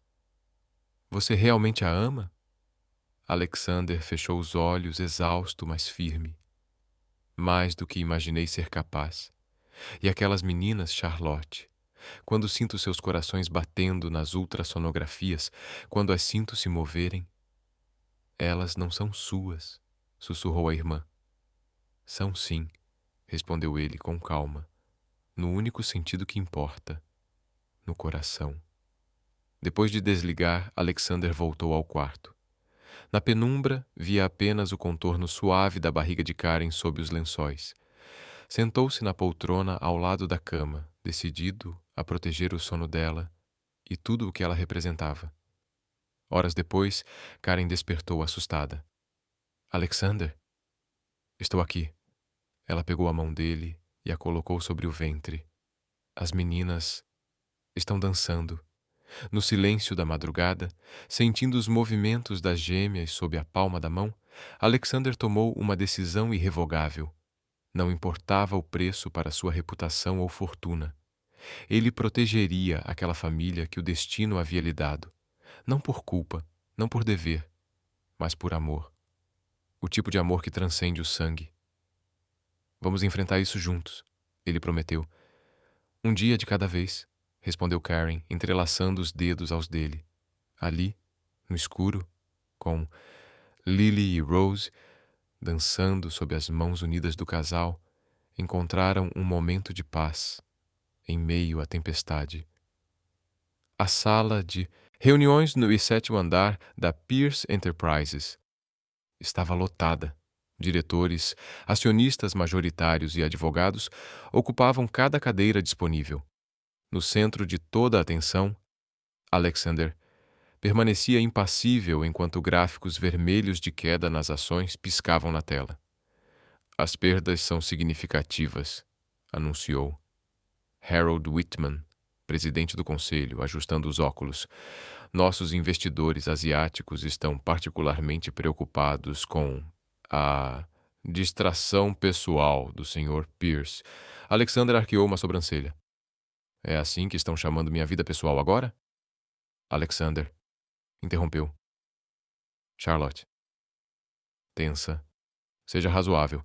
Você realmente a ama? Alexander fechou os olhos, exausto, mas firme. Mais do que imaginei ser capaz. E aquelas meninas, Charlotte, quando sinto seus corações batendo nas ultrassonografias, quando as sinto se moverem, elas não são suas, sussurrou a irmã. São sim, respondeu ele com calma, no único sentido que importa, no coração. Depois de desligar, Alexander voltou ao quarto. Na penumbra, via apenas o contorno suave da barriga de Karen sob os lençóis. Sentou-se na poltrona ao lado da cama, decidido a proteger o sono dela e tudo o que ela representava. Horas depois, Karen despertou assustada. Alexander? Estou aqui. Ela pegou a mão dele e a colocou sobre o ventre. As meninas estão dançando. No silêncio da madrugada, sentindo os movimentos das gêmeas sob a palma da mão, Alexander tomou uma decisão irrevogável. Não importava o preço para sua reputação ou fortuna. Ele protegeria aquela família que o destino havia lhe dado. Não por culpa, não por dever, mas por amor. O tipo de amor que transcende o sangue. Vamos enfrentar isso juntos, ele prometeu. Um dia de cada vez, respondeu Karen, entrelaçando os dedos aos dele. Ali, no escuro, com Lily e Rose dançando sob as mãos unidas do casal, encontraram um momento de paz, em meio à tempestade. A sala de reuniões no 7º andar da Pierce Enterprises estava lotada. Diretores, acionistas majoritários e advogados ocupavam cada cadeira disponível. No centro de toda a atenção, Alexander permanecia impassível enquanto gráficos vermelhos de queda nas ações piscavam na tela. As perdas são significativas, anunciou. Harold Whitman, presidente do conselho, ajustando os óculos. Nossos investidores asiáticos estão particularmente preocupados com a distração pessoal do Sr. Pierce. Alexander arqueou uma sobrancelha. É assim que estão chamando minha vida pessoal agora? Alexander, interrompeu. Charlotte. Tensa. Seja razoável.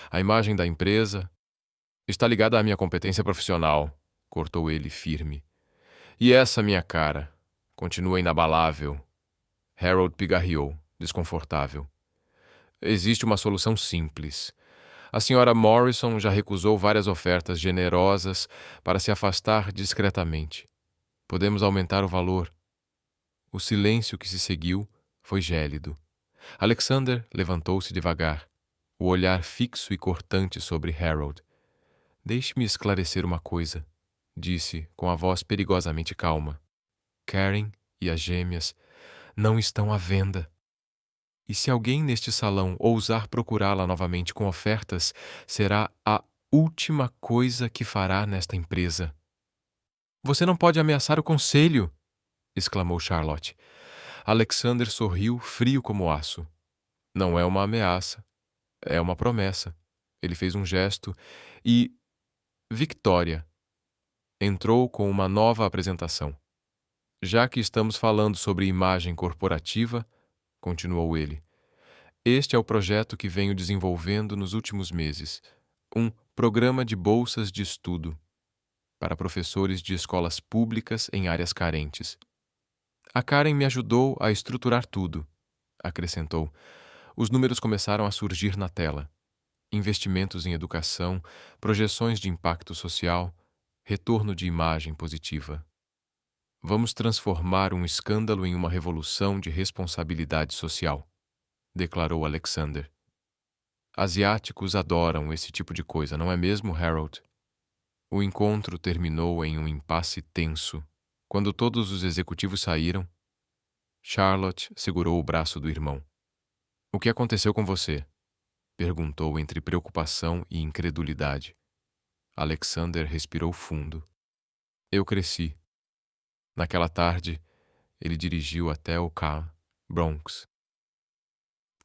A imagem da empresa está ligada à minha competência profissional, cortou ele firme. E essa minha cara continua inabalável. Harold pigarreou, desconfortável. Existe uma solução simples. A senhora Morrison já recusou várias ofertas generosas para se afastar discretamente. Podemos aumentar o valor. O silêncio que se seguiu foi gélido. Alexander levantou-se devagar, o olhar fixo e cortante sobre Harold. Deixe-me esclarecer uma coisa, disse com a voz perigosamente calma. Karen e as gêmeas não estão à venda. E se alguém neste salão ousar procurá-la novamente com ofertas, será a última coisa que fará nesta empresa. Você não pode ameaçar o conselho! Exclamou Charlotte. Alexander sorriu, frio como aço. Não é uma ameaça, é uma promessa. Ele fez um gesto e Victoria entrou com uma nova apresentação. Já que estamos falando sobre imagem corporativa, continuou ele, este é o projeto que venho desenvolvendo nos últimos meses. Um programa de bolsas de estudo para professores de escolas públicas em áreas carentes. A Karen me ajudou a estruturar tudo, acrescentou. Os números começaram a surgir na tela. Investimentos em educação, projeções de impacto social, retorno de imagem positiva. Vamos transformar um escândalo em uma revolução de responsabilidade social, declarou Alexander. Asiáticos adoram esse tipo de coisa, não é mesmo, Harold? O encontro terminou em um impasse tenso. Quando todos os executivos saíram, Charlotte segurou o braço do irmão. O que aconteceu com você? Perguntou entre preocupação e incredulidade. Alexander respirou fundo. Eu cresci. Naquela tarde, ele dirigiu até o Bronx.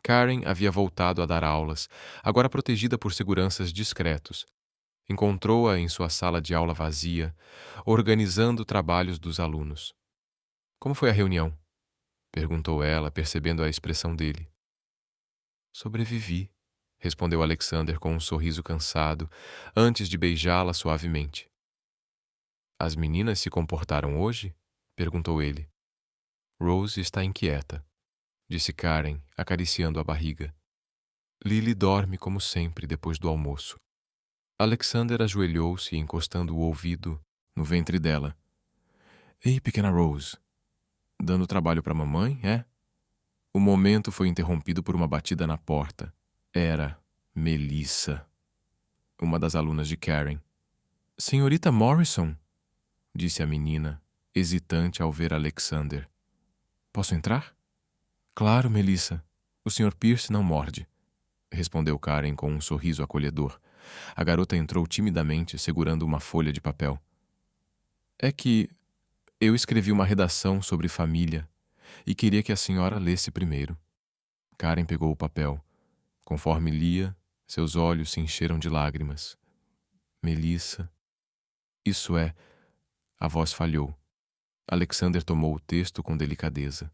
Karen havia voltado a dar aulas, agora protegida por seguranças discretos. Encontrou-a em sua sala de aula vazia, organizando trabalhos dos alunos. Como foi a reunião? Perguntou ela, percebendo a expressão dele. Sobrevivi, respondeu Alexander com um sorriso cansado, antes de beijá-la suavemente. As meninas se comportaram hoje? Perguntou ele. Rose está inquieta, disse Karen, acariciando a barriga. Lily dorme como sempre depois do almoço. Alexander ajoelhou-se, encostando o ouvido no ventre dela. Ei, pequena Rose, dando trabalho para a mamãe, é? O momento foi interrompido por uma batida na porta. Era Melissa, uma das alunas de Karen. Senhorita Morrison, disse a menina, hesitante ao ver Alexander. Posso entrar? Claro, Melissa. O Sr. Pierce não morde, respondeu Karen com um sorriso acolhedor. A garota entrou timidamente, segurando uma folha de papel. É que eu escrevi uma redação sobre família e queria que a senhora lesse primeiro. Karen pegou o papel. Conforme lia, seus olhos se encheram de lágrimas. Melissa. Isso é. A voz falhou. Alexander tomou o texto com delicadeza.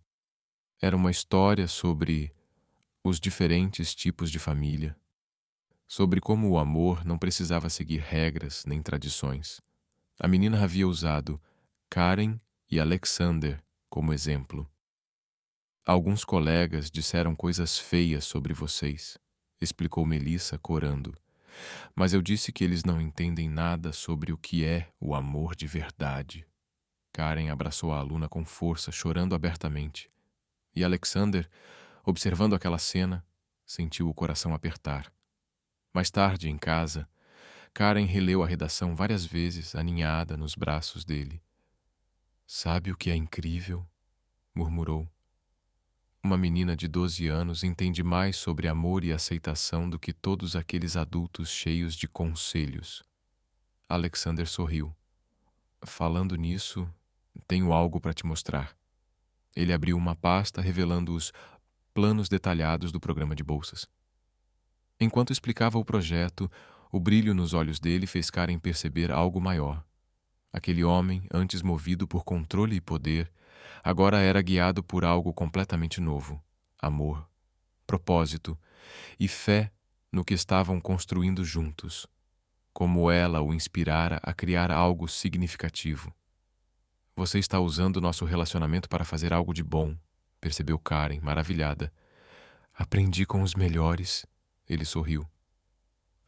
Era uma história sobre os diferentes tipos de família, sobre como o amor não precisava seguir regras nem tradições. A menina havia usado Karen e Alexander como exemplo. Alguns colegas disseram coisas feias sobre vocês, explicou Melissa corando. Mas eu disse que eles não entendem nada sobre o que é o amor de verdade. Karen abraçou a aluna com força, chorando abertamente. E Alexander, observando aquela cena, sentiu o coração apertar. Mais tarde, em casa, Karen releu a redação várias vezes, aninhada nos braços dele. Sabe o que é incrível? Murmurou. Uma menina de 12 anos entende mais sobre amor e aceitação do que todos aqueles adultos cheios de conselhos. Alexander sorriu. Falando nisso, tenho algo para te mostrar. Ele abriu uma pasta revelando os planos detalhados do programa de bolsas. Enquanto explicava o projeto, o brilho nos olhos dele fez Karen perceber algo maior. Aquele homem, antes movido por controle e poder, agora era guiado por algo completamente novo: amor, propósito e fé no que estavam construindo juntos, como ela o inspirara a criar algo significativo. Você está usando nosso relacionamento para fazer algo de bom, percebeu Karen, maravilhada. Aprendi com os melhores, ele sorriu.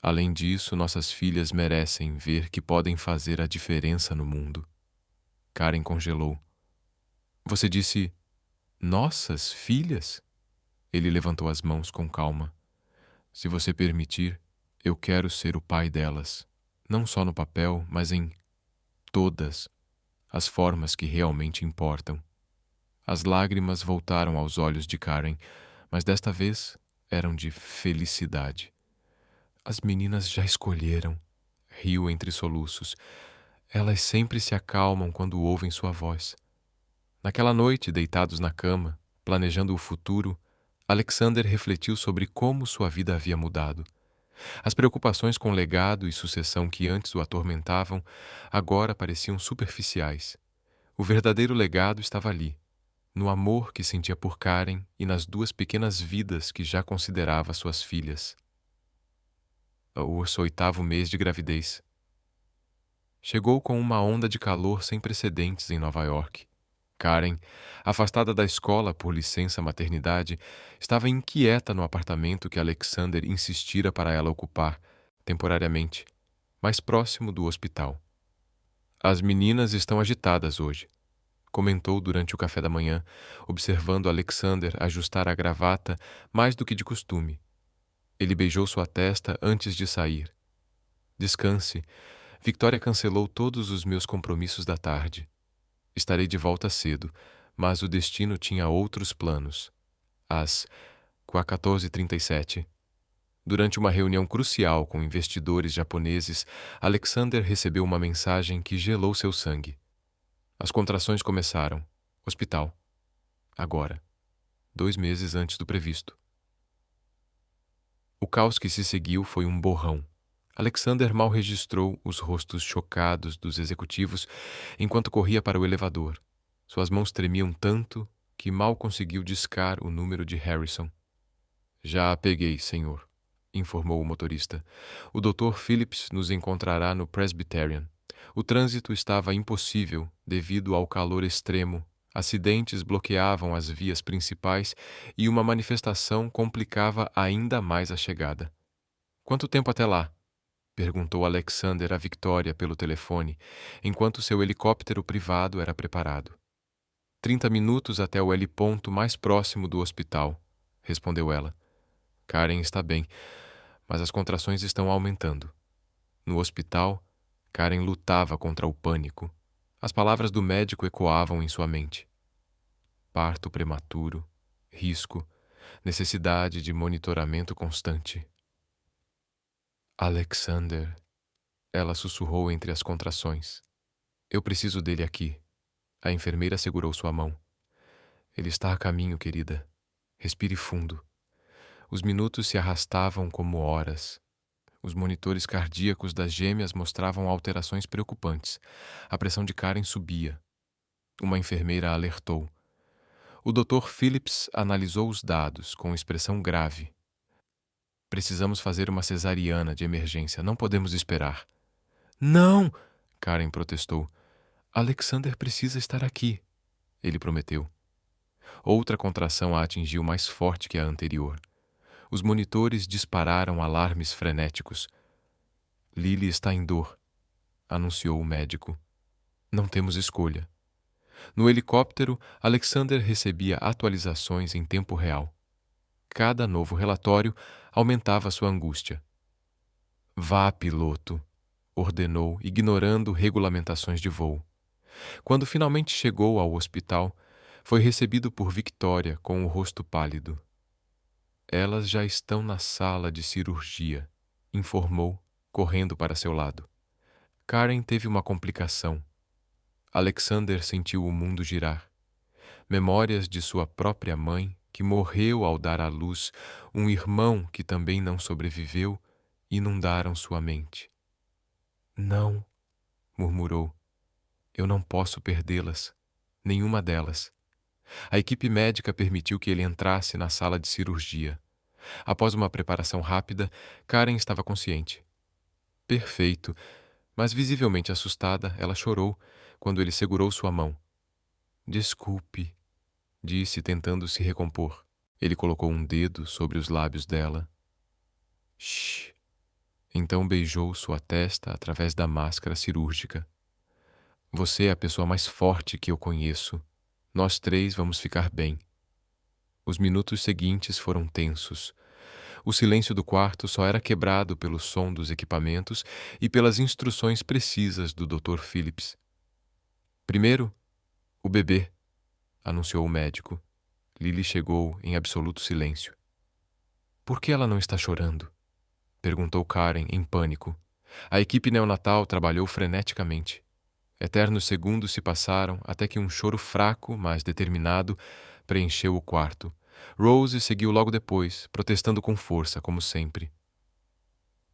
Além disso, nossas filhas merecem ver que podem fazer a diferença no mundo. Karen congelou. Você disse, nossas filhas? Ele levantou as mãos com calma. Se você permitir, eu quero ser o pai delas, não só no papel, mas em todas as formas que realmente importam. As lágrimas voltaram aos olhos de Karen, mas desta vez eram de felicidade. As meninas já escolheram, riu entre soluços. Elas sempre se acalmam quando ouvem sua voz. Naquela noite, deitados na cama, planejando o futuro, Alexander refletiu sobre como sua vida havia mudado. As preocupações com legado e sucessão que antes o atormentavam agora pareciam superficiais. O verdadeiro legado estava ali, no amor que sentia por Karen e nas duas pequenas vidas que já considerava suas filhas. O seu 8º mês de gravidez chegou com uma onda de calor sem precedentes em Nova York. Karen, afastada da escola por licença maternidade, estava inquieta no apartamento que Alexander insistira para ela ocupar, temporariamente, mais próximo do hospital. As meninas estão agitadas hoje, comentou durante o café da manhã, observando Alexander ajustar a gravata mais do que de costume. Ele beijou sua testa antes de sair. Descanse. Victoria cancelou todos os meus compromissos da tarde. Estarei de volta cedo, mas o destino tinha outros planos. Às 14h37, durante uma reunião crucial com investidores japoneses, Alexander recebeu uma mensagem que gelou seu sangue. As contrações começaram. Hospital. Agora. 2 meses antes do previsto. O caos que se seguiu foi um borrão. Alexander mal registrou os rostos chocados dos executivos enquanto corria para o elevador. Suas mãos tremiam tanto que mal conseguiu discar o número de Harrison. Já a peguei, senhor, informou o motorista. O Dr. Phillips nos encontrará no Presbyterian. O trânsito estava impossível devido ao calor extremo. Acidentes bloqueavam as vias principais e uma manifestação complicava ainda mais a chegada. Quanto tempo até lá? Perguntou Alexander a Victoria pelo telefone, enquanto seu helicóptero privado era preparado. 30 minutos até o heliponto mais próximo do hospital, respondeu ela. Karen está bem, mas as contrações estão aumentando. No hospital, Karen lutava contra o pânico. As palavras do médico ecoavam em sua mente. Parto prematuro, risco, necessidade de monitoramento constante. Alexander, ela sussurrou entre as contrações. Eu preciso dele aqui. A enfermeira segurou sua mão. Ele está a caminho, querida. Respire fundo. Os minutos se arrastavam como horas. Os monitores cardíacos das gêmeas mostravam alterações preocupantes. A pressão de Karen subia. Uma enfermeira alertou. O Dr. Phillips analisou os dados com expressão grave. Precisamos fazer uma cesariana de emergência. Não podemos esperar. Não! Karen protestou. Alexander precisa estar aqui, ele prometeu. Outra contração a atingiu mais forte que a anterior. Os monitores dispararam alarmes frenéticos. Lily está em dor, anunciou o médico. Não temos escolha. No helicóptero, Alexander recebia atualizações em tempo real. Cada novo relatório aumentava sua angústia. Vá, piloto, ordenou, ignorando regulamentações de voo. Quando finalmente chegou ao hospital, foi recebido por Victoria com o rosto pálido. Elas já estão na sala de cirurgia, informou, correndo para seu lado. Karen teve uma complicação. Alexander sentiu o mundo girar. Memórias de sua própria mãe, que morreu ao dar à luz, um irmão que também não sobreviveu, inundaram sua mente. Não, murmurou. Eu não posso perdê-las, nenhuma delas. A equipe médica permitiu que ele entrasse na sala de cirurgia. Após uma preparação rápida, Karen estava consciente. Perfeito, mas visivelmente assustada, ela chorou quando ele segurou sua mão. Desculpe, disse, tentando se recompor. Ele colocou um dedo sobre os lábios dela. Shh! Então beijou sua testa através da máscara cirúrgica. Você é a pessoa mais forte que eu conheço. Nós 3 vamos ficar bem. Os minutos seguintes foram tensos. O silêncio do quarto só era quebrado pelo som dos equipamentos e pelas instruções precisas do Dr. Phillips. Primeiro, o bebê. anunciou o médico. Lily chegou em absoluto silêncio. Por que ela não está chorando? Perguntou Karen, em pânico. A equipe neonatal trabalhou freneticamente. Eternos segundos se passaram até que um choro fraco, mas determinado, preencheu o quarto. Rose seguiu logo depois, protestando com força, como sempre.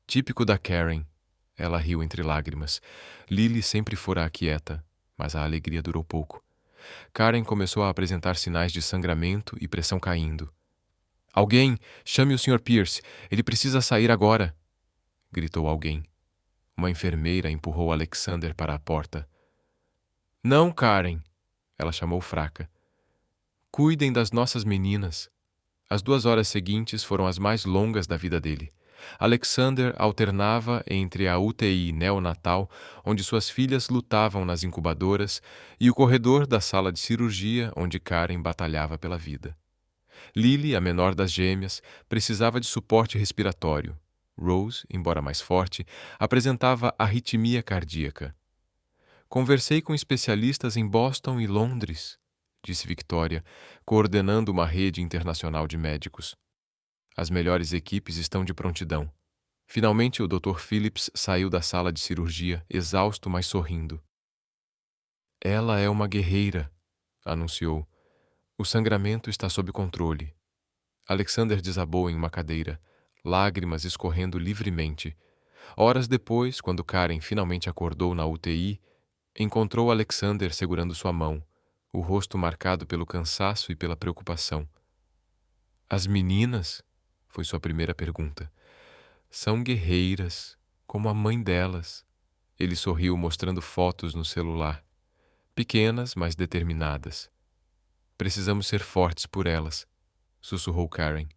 Típico da Karen. Ela riu entre lágrimas. Lily sempre fora aquieta, mas a alegria durou pouco. Karen começou a apresentar sinais de sangramento e pressão caindo. Alguém, chame o Sr. Pierce. Ele precisa sair agora, gritou alguém. Uma enfermeira empurrou Alexander para a porta. Não, Karen, ela chamou fraca. Cuidem das nossas meninas. As 2 horas seguintes foram as mais longas da vida dele. Alexander alternava entre a UTI neonatal, onde suas filhas lutavam nas incubadoras, e o corredor da sala de cirurgia, onde Karen batalhava pela vida. Lily, a menor das gêmeas, precisava de suporte respiratório. Rose, embora mais forte, apresentava arritmia cardíaca. Conversei com especialistas em Boston e Londres, disse Victoria, coordenando uma rede internacional de médicos. As melhores equipes estão de prontidão. Finalmente, o Dr. Phillips saiu da sala de cirurgia, exausto, mas sorrindo. Ela é uma guerreira, anunciou. O sangramento está sob controle. Alexander desabou em uma cadeira, lágrimas escorrendo livremente. Horas depois, quando Karen finalmente acordou na UTI, encontrou Alexander segurando sua mão, o rosto marcado pelo cansaço e pela preocupação. As meninas? Foi sua primeira pergunta. São guerreiras, como a mãe delas. Ele sorriu mostrando fotos no celular. Pequenas, mas determinadas. Precisamos ser fortes por elas, sussurrou Karen.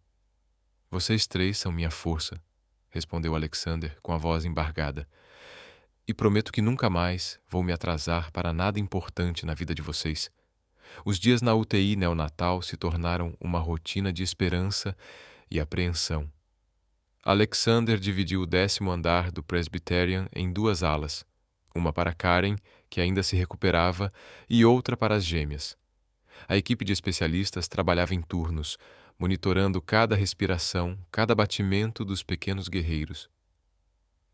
Vocês 3 são minha força, respondeu Alexander com a voz embargada. E prometo que nunca mais vou me atrasar para nada importante na vida de vocês. Os dias na UTI neonatal se tornaram uma rotina de esperança e apreensão. Alexander dividiu o 10º andar do Presbyterian em 2 alas, uma para Karen, que ainda se recuperava, e outra para as gêmeas. A equipe de especialistas trabalhava em turnos, monitorando cada respiração, cada batimento dos pequenos guerreiros.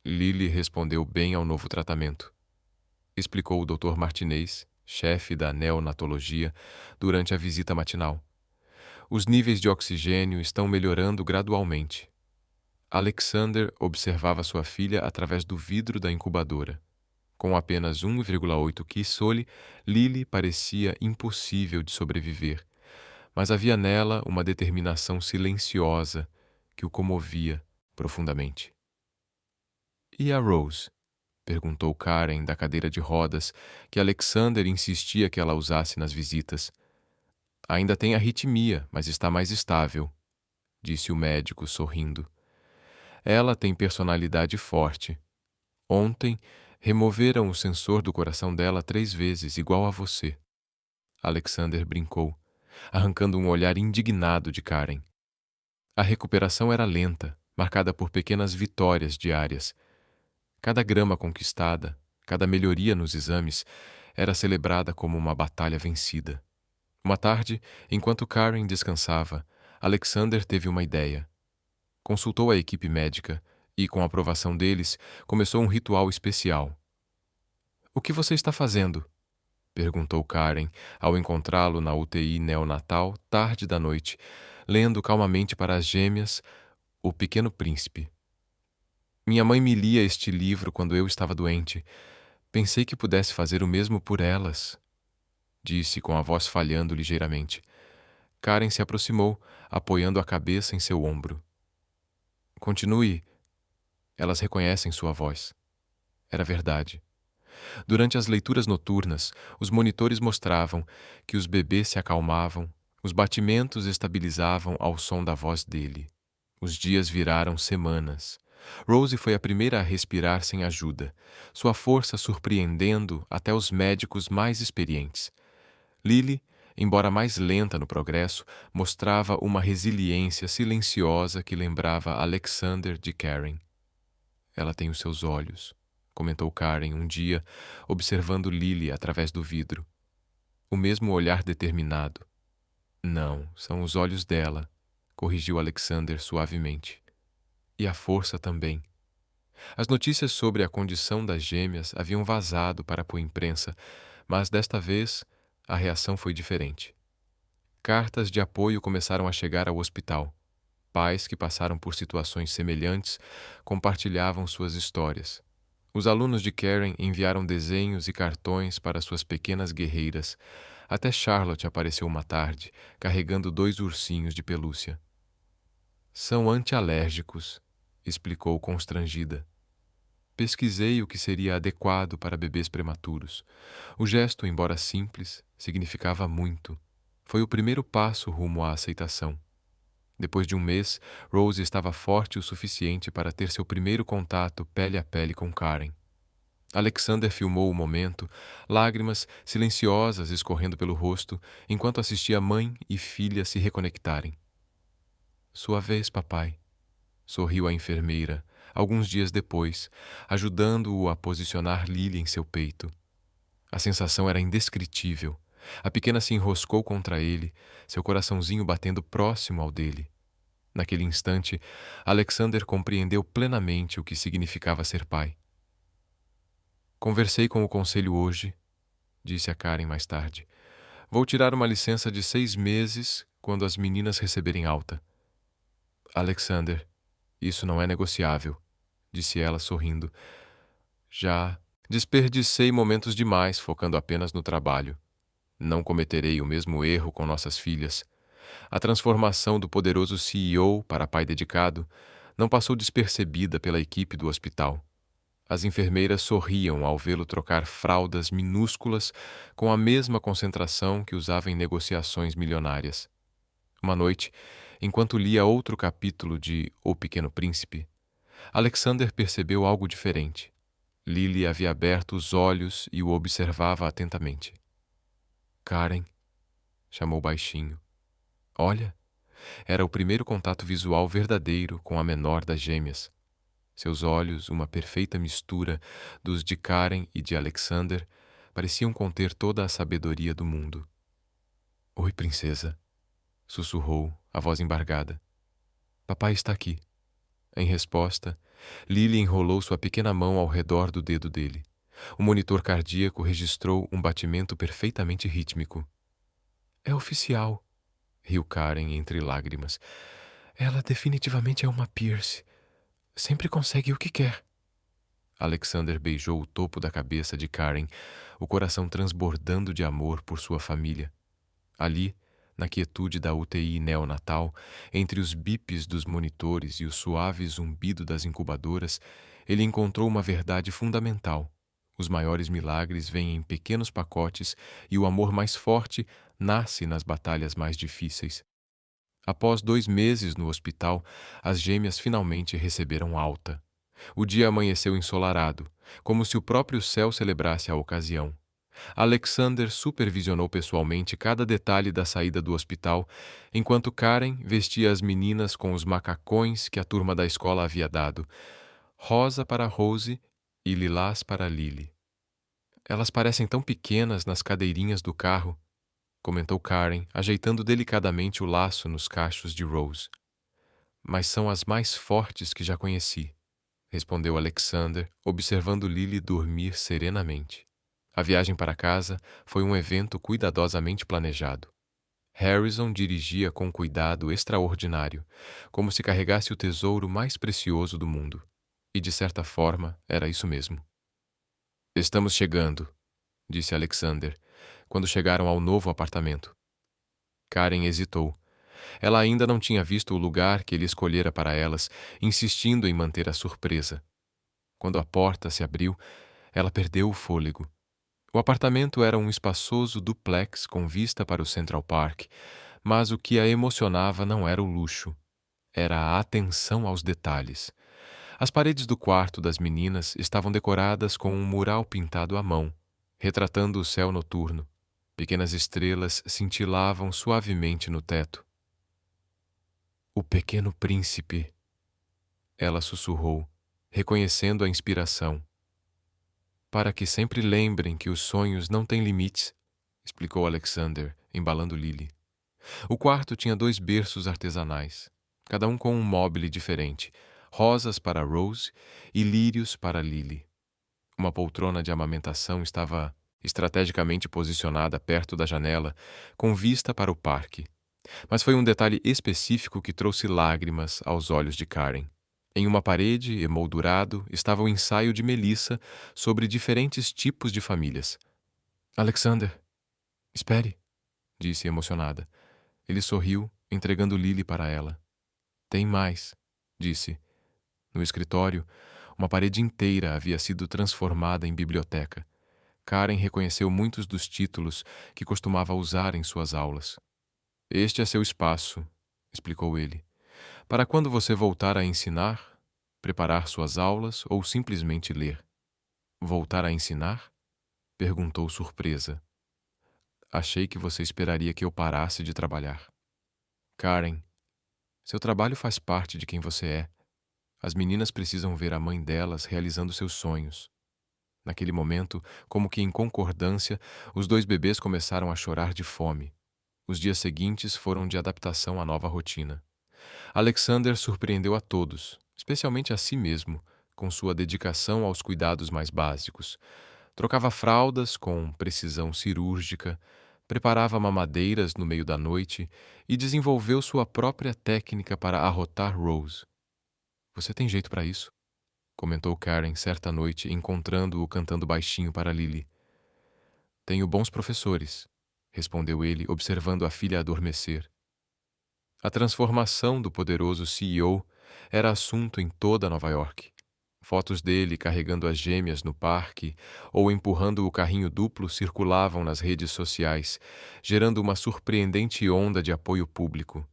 Lily respondeu bem ao novo tratamento, explicou o Dr. Martinez, chefe da neonatologia, durante a visita matinal. Os níveis de oxigênio estão melhorando gradualmente. Alexander observava sua filha através do vidro da incubadora. Com apenas 1,8 kSol, Lily parecia impossível de sobreviver, mas havia nela uma determinação silenciosa que o comovia profundamente. E a Rose? Perguntou Karen da cadeira de rodas, que Alexander insistia que ela usasse nas visitas. Ainda tem arritmia, mas está mais estável, disse o médico, sorrindo. Ela tem personalidade forte. Ontem, removeram o sensor do coração dela 3 vezes, igual a você. Alexander brincou, arrancando um olhar indignado de Karen. A recuperação era lenta, marcada por pequenas vitórias diárias. Cada grama conquistada, cada melhoria nos exames, era celebrada como uma batalha vencida. Uma tarde, enquanto Karen descansava, Alexander teve uma ideia. Consultou a equipe médica e, com a aprovação deles, começou um ritual especial. O que você está fazendo? Perguntou Karen ao encontrá-lo na UTI neonatal tarde da noite, lendo calmamente para as gêmeas O Pequeno Príncipe. Minha mãe me lia este livro quando eu estava doente. Pensei que pudesse fazer o mesmo por elas, disse com a voz falhando ligeiramente. Karen se aproximou, apoiando a cabeça em seu ombro. Continue. Elas reconhecem sua voz. Era verdade. Durante as leituras noturnas, os monitores mostravam que os bebês se acalmavam, os batimentos estabilizavam ao som da voz dele. Os dias viraram semanas. Rose foi a primeira a respirar sem ajuda, sua força surpreendendo até os médicos mais experientes. Lily, embora mais lenta no progresso, mostrava uma resiliência silenciosa que lembrava Alexander de Karen. Ela tem os seus olhos, comentou Karen um dia, observando Lily através do vidro. O mesmo olhar determinado. Não, são os olhos dela, corrigiu Alexander suavemente. E a força também. As notícias sobre a condição das gêmeas haviam vazado para a imprensa, mas desta vez a reação foi diferente. Cartas de apoio começaram a chegar ao hospital. Pais que passaram por situações semelhantes compartilhavam suas histórias. Os alunos de Karen enviaram desenhos e cartões para suas pequenas guerreiras. Até Charlotte apareceu uma tarde, carregando 2 ursinhos de pelúcia. São antialérgicos, explicou constrangida. Pesquisei o que seria adequado para bebês prematuros. O gesto, embora simples, significava muito. Foi o primeiro passo rumo à aceitação. Depois de um mês, Rose estava forte o suficiente para ter seu primeiro contato pele a pele com Karen. Alexander filmou o momento, lágrimas silenciosas escorrendo pelo rosto, enquanto assistia mãe e filha se reconectarem. Sua vez, papai, sorriu a enfermeira, alguns dias depois, ajudando-o a posicionar Lily em seu peito. A sensação era indescritível. A pequena se enroscou contra ele, seu coraçãozinho batendo próximo ao dele. Naquele instante, Alexander compreendeu plenamente o que significava ser pai. Conversei com o conselho hoje, disse a Karen mais tarde. Vou tirar uma licença de 6 meses quando as meninas receberem alta. Alexander, isso não é negociável, disse ela sorrindo. Já desperdicei momentos demais focando apenas no trabalho. Não cometerei o mesmo erro com nossas filhas. A transformação do poderoso CEO para pai dedicado não passou despercebida pela equipe do hospital. As enfermeiras sorriam ao vê-lo trocar fraldas minúsculas com a mesma concentração que usava em negociações milionárias. Uma noite, enquanto lia outro capítulo de O Pequeno Príncipe, Alexander percebeu algo diferente. Lily havia aberto os olhos e o observava atentamente. Karen, chamou baixinho. Olha, era o primeiro contato visual verdadeiro com a menor das gêmeas. Seus olhos, uma perfeita mistura dos de Karen e de Alexander, pareciam conter toda a sabedoria do mundo. Oi, princesa, sussurrou, a voz embargada. Papai está aqui. Em resposta, Lily enrolou sua pequena mão ao redor do dedo dele. O monitor cardíaco registrou um batimento perfeitamente rítmico. É oficial, riu Karen entre lágrimas. Ela definitivamente é uma Pierce. Sempre consegue o que quer. Alexander beijou o topo da cabeça de Karen, o coração transbordando de amor por sua família. Ali, na quietude da UTI neonatal, entre os bips dos monitores e o suave zumbido das incubadoras, ele encontrou uma verdade fundamental. Os maiores milagres vêm em pequenos pacotes e o amor mais forte nasce nas batalhas mais difíceis. Após 2 meses no hospital, as gêmeas finalmente receberam alta. O dia amanheceu ensolarado, como se o próprio céu celebrasse a ocasião. Alexander supervisionou pessoalmente cada detalhe da saída do hospital, enquanto Karen vestia as meninas com os macacões que a turma da escola havia dado, rosa para Rose e lilás para Lily. Elas parecem tão pequenas nas cadeirinhas do carro, comentou Karen, ajeitando delicadamente o laço nos cachos de Rose. Mas são as mais fortes que já conheci, respondeu Alexander, observando Lily dormir serenamente. A viagem para casa foi um evento cuidadosamente planejado. Harrison dirigia com cuidado extraordinário, como se carregasse o tesouro mais precioso do mundo. E, de certa forma, era isso mesmo. Estamos chegando, disse Alexander, quando chegaram ao novo apartamento. Karen hesitou. Ela ainda não tinha visto o lugar que ele escolhera para elas, insistindo em manter a surpresa. Quando a porta se abriu, ela perdeu o fôlego. O apartamento era um espaçoso duplex com vista para o Central Park, mas o que a emocionava não era o luxo, era a atenção aos detalhes. As paredes do quarto das meninas estavam decoradas com um mural pintado à mão, retratando o céu noturno. Pequenas estrelas cintilavam suavemente no teto. O Pequeno Príncipe, ela sussurrou, reconhecendo a inspiração. Para que sempre lembrem que os sonhos não têm limites, explicou Alexander, embalando Lily. O quarto tinha 2 berços artesanais, cada um com um mobile diferente, rosas para Rose e lírios para Lily. Uma poltrona de amamentação estava estrategicamente posicionada perto da janela, com vista para o parque. Mas foi um detalhe específico que trouxe lágrimas aos olhos de Karen. Em uma parede, emoldurado, estava o ensaio de Melissa sobre diferentes tipos de famílias. Alexander, espere, disse emocionada. Ele sorriu, entregando Lily para ela. Tem mais, disse. No escritório, uma parede inteira havia sido transformada em biblioteca. Karen reconheceu muitos dos títulos que costumava usar em suas aulas. Este é seu espaço, explicou ele. Para quando você voltar a ensinar, preparar suas aulas ou simplesmente ler. Voltar a ensinar? Perguntou surpresa. Achei que você esperaria que eu parasse de trabalhar. Karen, seu trabalho faz parte de quem você é. As meninas precisam ver a mãe delas realizando seus sonhos. Naquele momento, como que em concordância, os 2 bebês começaram a chorar de fome. Os dias seguintes foram de adaptação à nova rotina. Alexander surpreendeu a todos, especialmente a si mesmo, com sua dedicação aos cuidados mais básicos. Trocava fraldas com precisão cirúrgica, preparava mamadeiras no meio da noite e desenvolveu sua própria técnica para arrotar Rose. Você tem jeito para isso? Comentou Karen certa noite, encontrando-o cantando baixinho para Lily. Tenho bons professores, respondeu ele, observando a filha adormecer. A transformação do poderoso CEO era assunto em toda Nova York. Fotos dele carregando as gêmeas no parque ou empurrando o carrinho duplo circulavam nas redes sociais, gerando uma surpreendente onda de apoio público.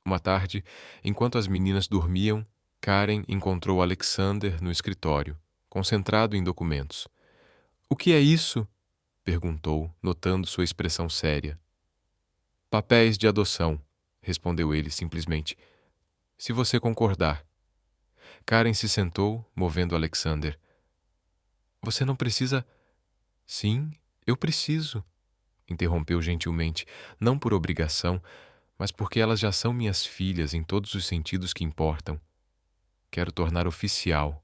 Uma tarde, enquanto as meninas dormiam, Karen encontrou Alexander no escritório, concentrado em documentos. O que é isso? Perguntou, notando sua expressão séria. Papéis de adoção, respondeu ele simplesmente. Se você concordar. Karen se sentou, movendo Alexander. Você não precisa. Sim, eu preciso, interrompeu gentilmente, não por obrigação, mas porque elas já são minhas filhas em todos os sentidos que importam. Quero tornar oficial.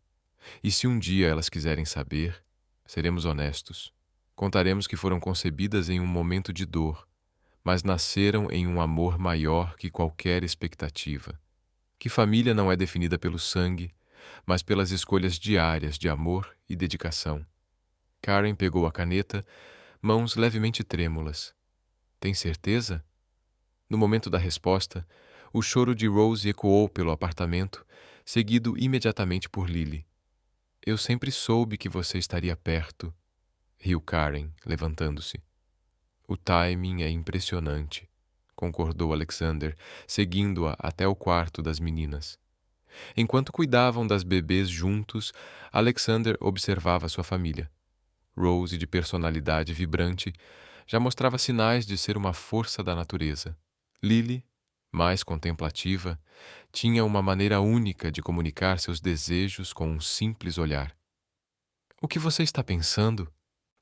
E se um dia elas quiserem saber, seremos honestos. Contaremos que foram concebidas em um momento de dor, mas nasceram em um amor maior que qualquer expectativa. Que família não é definida pelo sangue, mas pelas escolhas diárias de amor e dedicação. Karen pegou a caneta, mãos levemente trêmulas. Tem certeza? No momento da resposta, o choro de Rose ecoou pelo apartamento, seguido imediatamente por Lily. Eu sempre soube que você estaria perto, riu Karen, levantando-se. O timing é impressionante, concordou Alexander, seguindo-a até o quarto das meninas. Enquanto cuidavam das bebês juntos, Alexander observava sua família. Rose, de personalidade vibrante, já mostrava sinais de ser uma força da natureza. Lily, mais contemplativa, tinha uma maneira única de comunicar seus desejos com um simples olhar. O que você está pensando?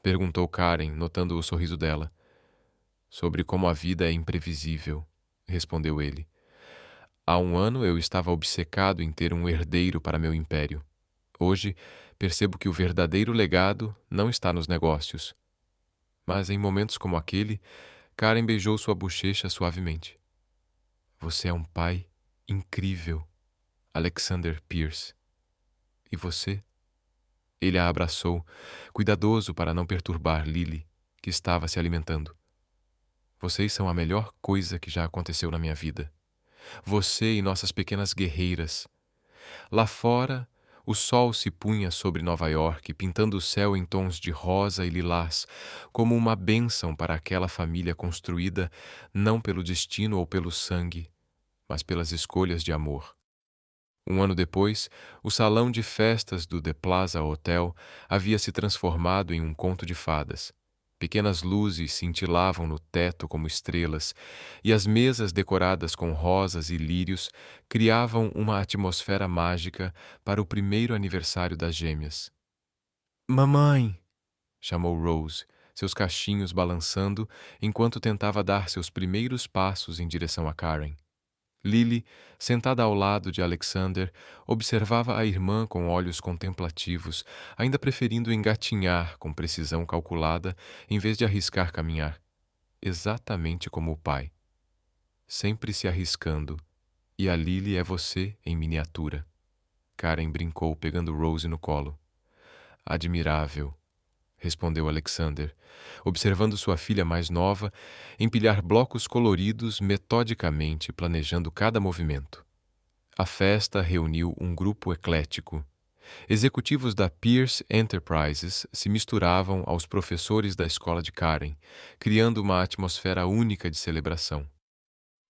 Perguntou Karen, notando o sorriso dela. Sobre como a vida é imprevisível, respondeu ele. Há 1 ano eu estava obcecado em ter um herdeiro para meu império. Hoje, percebo que o verdadeiro legado não está nos negócios. Mas em momentos como aquele, Karen beijou sua bochecha suavemente. Você é um pai incrível, Alexander Pierce. E você? Ele a abraçou, cuidadoso para não perturbar Lily, que estava se alimentando. Vocês são a melhor coisa que já aconteceu na minha vida. Você e nossas pequenas guerreiras. Lá fora, o sol se punha sobre Nova York, pintando o céu em tons de rosa e lilás, como uma bênção para aquela família construída não pelo destino ou pelo sangue, mas pelas escolhas de amor. 1 ano depois, o salão de festas do The Plaza Hotel havia se transformado em um conto de fadas. Pequenas luzes cintilavam no teto como estrelas, e as mesas decoradas com rosas e lírios criavam uma atmosfera mágica para o primeiro aniversário das gêmeas. Mamãe! Chamou Rose, seus cachinhos balançando enquanto tentava dar seus primeiros passos em direção a Karen. Lily, sentada ao lado de Alexander, observava a irmã com olhos contemplativos, ainda preferindo engatinhar com precisão calculada em vez de arriscar caminhar. Exatamente como o pai. Sempre se arriscando. E a Lily é você em miniatura. Karen brincou, pegando Rose no colo. Admirável, respondeu Alexander, observando sua filha mais nova empilhar blocos coloridos metodicamente, planejando cada movimento. A festa reuniu um grupo eclético. Executivos da Pierce Enterprises se misturavam aos professores da escola de Karen, criando uma atmosfera única de celebração.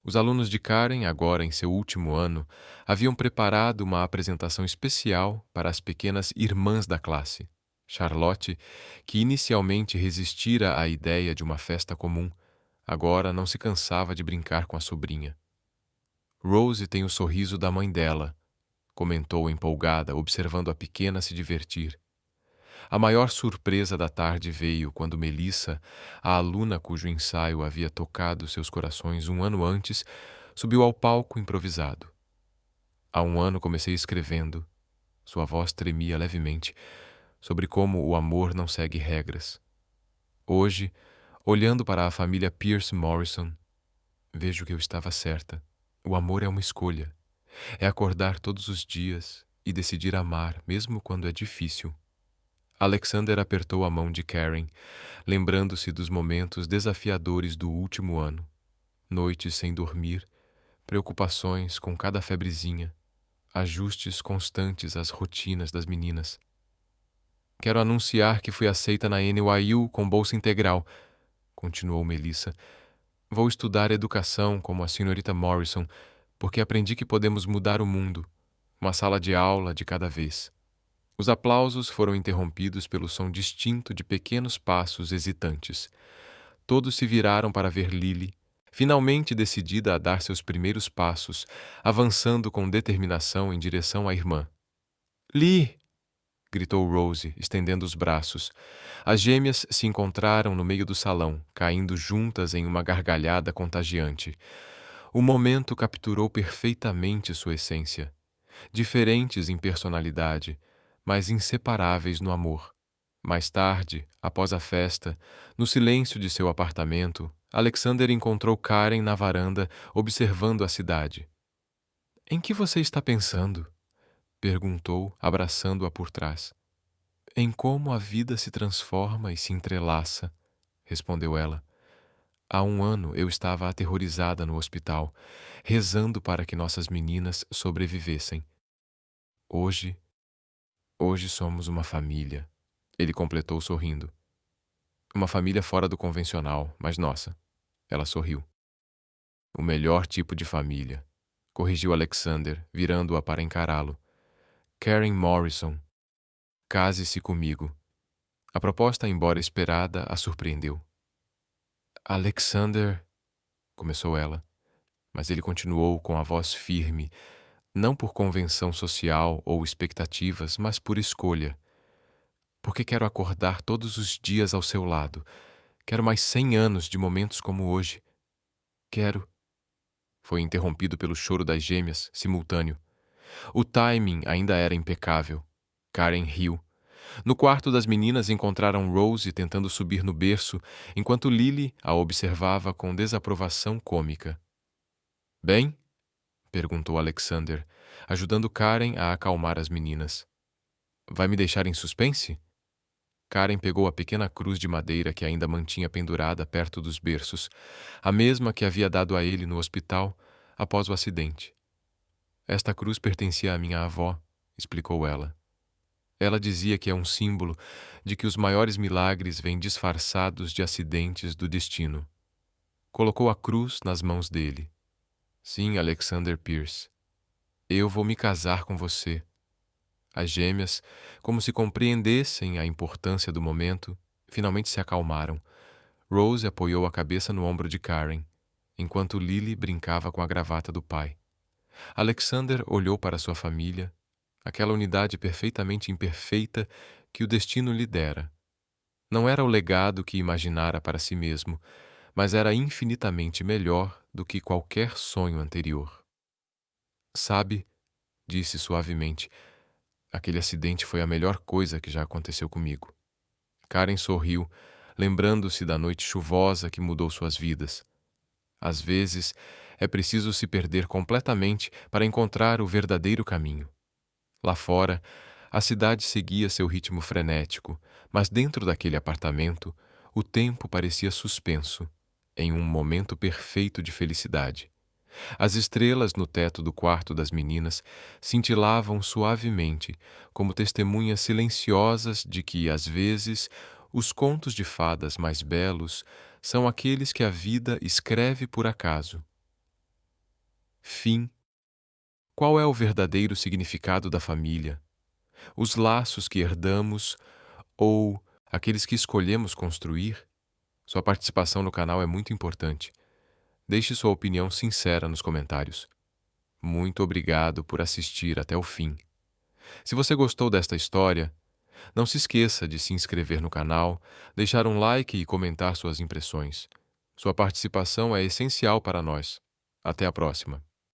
Os alunos de Karen, agora em seu último ano, haviam preparado uma apresentação especial para as pequenas irmãs da classe. Charlotte, que inicialmente resistira à ideia de uma festa comum, agora não se cansava de brincar com a sobrinha. Rose tem o sorriso da mãe dela, comentou empolgada, observando a pequena se divertir. A maior surpresa da tarde veio quando Melissa, a aluna cujo ensaio havia tocado seus corações um ano antes, subiu ao palco improvisado. Há um ano comecei escrevendo, sua voz tremia levemente, sobre como o amor não segue regras. Hoje, olhando para a família Pierce Morrison, vejo que eu estava certa. O amor é uma escolha. É acordar todos os dias e decidir amar, mesmo quando é difícil. Alexander apertou a mão de Karen, lembrando-se dos momentos desafiadores do último ano. Noites sem dormir, preocupações com cada febrezinha, ajustes constantes às rotinas das meninas. Quero anunciar que fui aceita na NYU com bolsa integral, continuou Melissa. Vou estudar educação como a senhorita Morrison, porque aprendi que podemos mudar o mundo, uma sala de aula de cada vez. Os aplausos foram interrompidos pelo som distinto de pequenos passos hesitantes. Todos se viraram para ver Lily, finalmente decidida a dar seus primeiros passos, avançando com determinação em direção à irmã. Lee! Gritou Rose, estendendo os braços. As gêmeas se encontraram no meio do salão, caindo juntas em uma gargalhada contagiante. O momento capturou perfeitamente sua essência. Diferentes em personalidade, mas inseparáveis no amor. Mais tarde, após a festa, no silêncio de seu apartamento, Alexander encontrou Karen na varanda, observando a cidade. — Em que você está pensando? Perguntou, abraçando-a por trás. — Em como a vida se transforma e se entrelaça, respondeu ela. Há um ano eu estava aterrorizada no hospital, rezando para que nossas meninas sobrevivessem. Hoje somos uma família, ele completou sorrindo. Uma família fora do convencional, mas nossa. Ela sorriu. O melhor tipo de família, corrigiu Alexander, virando-a para encará-lo. Karen Morrison, case-se comigo. A proposta, embora esperada, a surpreendeu. Alexander, começou ela, mas ele continuou com a voz firme, não por convenção social ou expectativas, mas por escolha. Porque quero acordar todos os dias ao seu lado. Quero mais 100 anos de momentos como hoje. Quero... Foi interrompido pelo choro das gêmeas, simultâneo. O timing ainda era impecável. Karen riu. No quarto das meninas encontraram Rose tentando subir no berço, enquanto Lily a observava com desaprovação cômica. Bem? Perguntou Alexander, ajudando Karen a acalmar as meninas. Vai me deixar em suspense? Karen pegou a pequena cruz de madeira que ainda mantinha pendurada perto dos berços, a mesma que havia dado a ele no hospital após o acidente. Esta cruz pertencia à minha avó, explicou ela. Ela dizia que é um símbolo de que os maiores milagres vêm disfarçados de acidentes do destino. Colocou a cruz nas mãos dele. Sim, Alexander Pierce. Eu vou me casar com você. As gêmeas, como se compreendessem a importância do momento, finalmente se acalmaram. Rose apoiou a cabeça no ombro de Karen, enquanto Lily brincava com a gravata do pai. Alexander olhou para sua família, aquela unidade perfeitamente imperfeita que o destino lhe dera. Não era o legado que imaginara para si mesmo, mas era infinitamente melhor do que qualquer sonho anterior. Sabe, disse suavemente, aquele acidente foi a melhor coisa que já aconteceu comigo. Karen sorriu, lembrando-se da noite chuvosa que mudou suas vidas. Às vezes, é preciso se perder completamente para encontrar o verdadeiro caminho. Lá fora, a cidade seguia seu ritmo frenético, mas dentro daquele apartamento, o tempo parecia suspenso, em um momento perfeito de felicidade. As estrelas no teto do quarto das meninas cintilavam suavemente, como testemunhas silenciosas de que, às vezes, os contos de fadas mais belos são aqueles que a vida escreve por acaso. Fim. Qual é o verdadeiro significado da família? Os laços que herdamos ou aqueles que escolhemos construir? Sua participação no canal é muito importante. Deixe sua opinião sincera nos comentários. Muito obrigado por assistir até o fim. Se você gostou desta história, não se esqueça de se inscrever no canal, deixar um like e comentar suas impressões. Sua participação é essencial para nós. Até a próxima.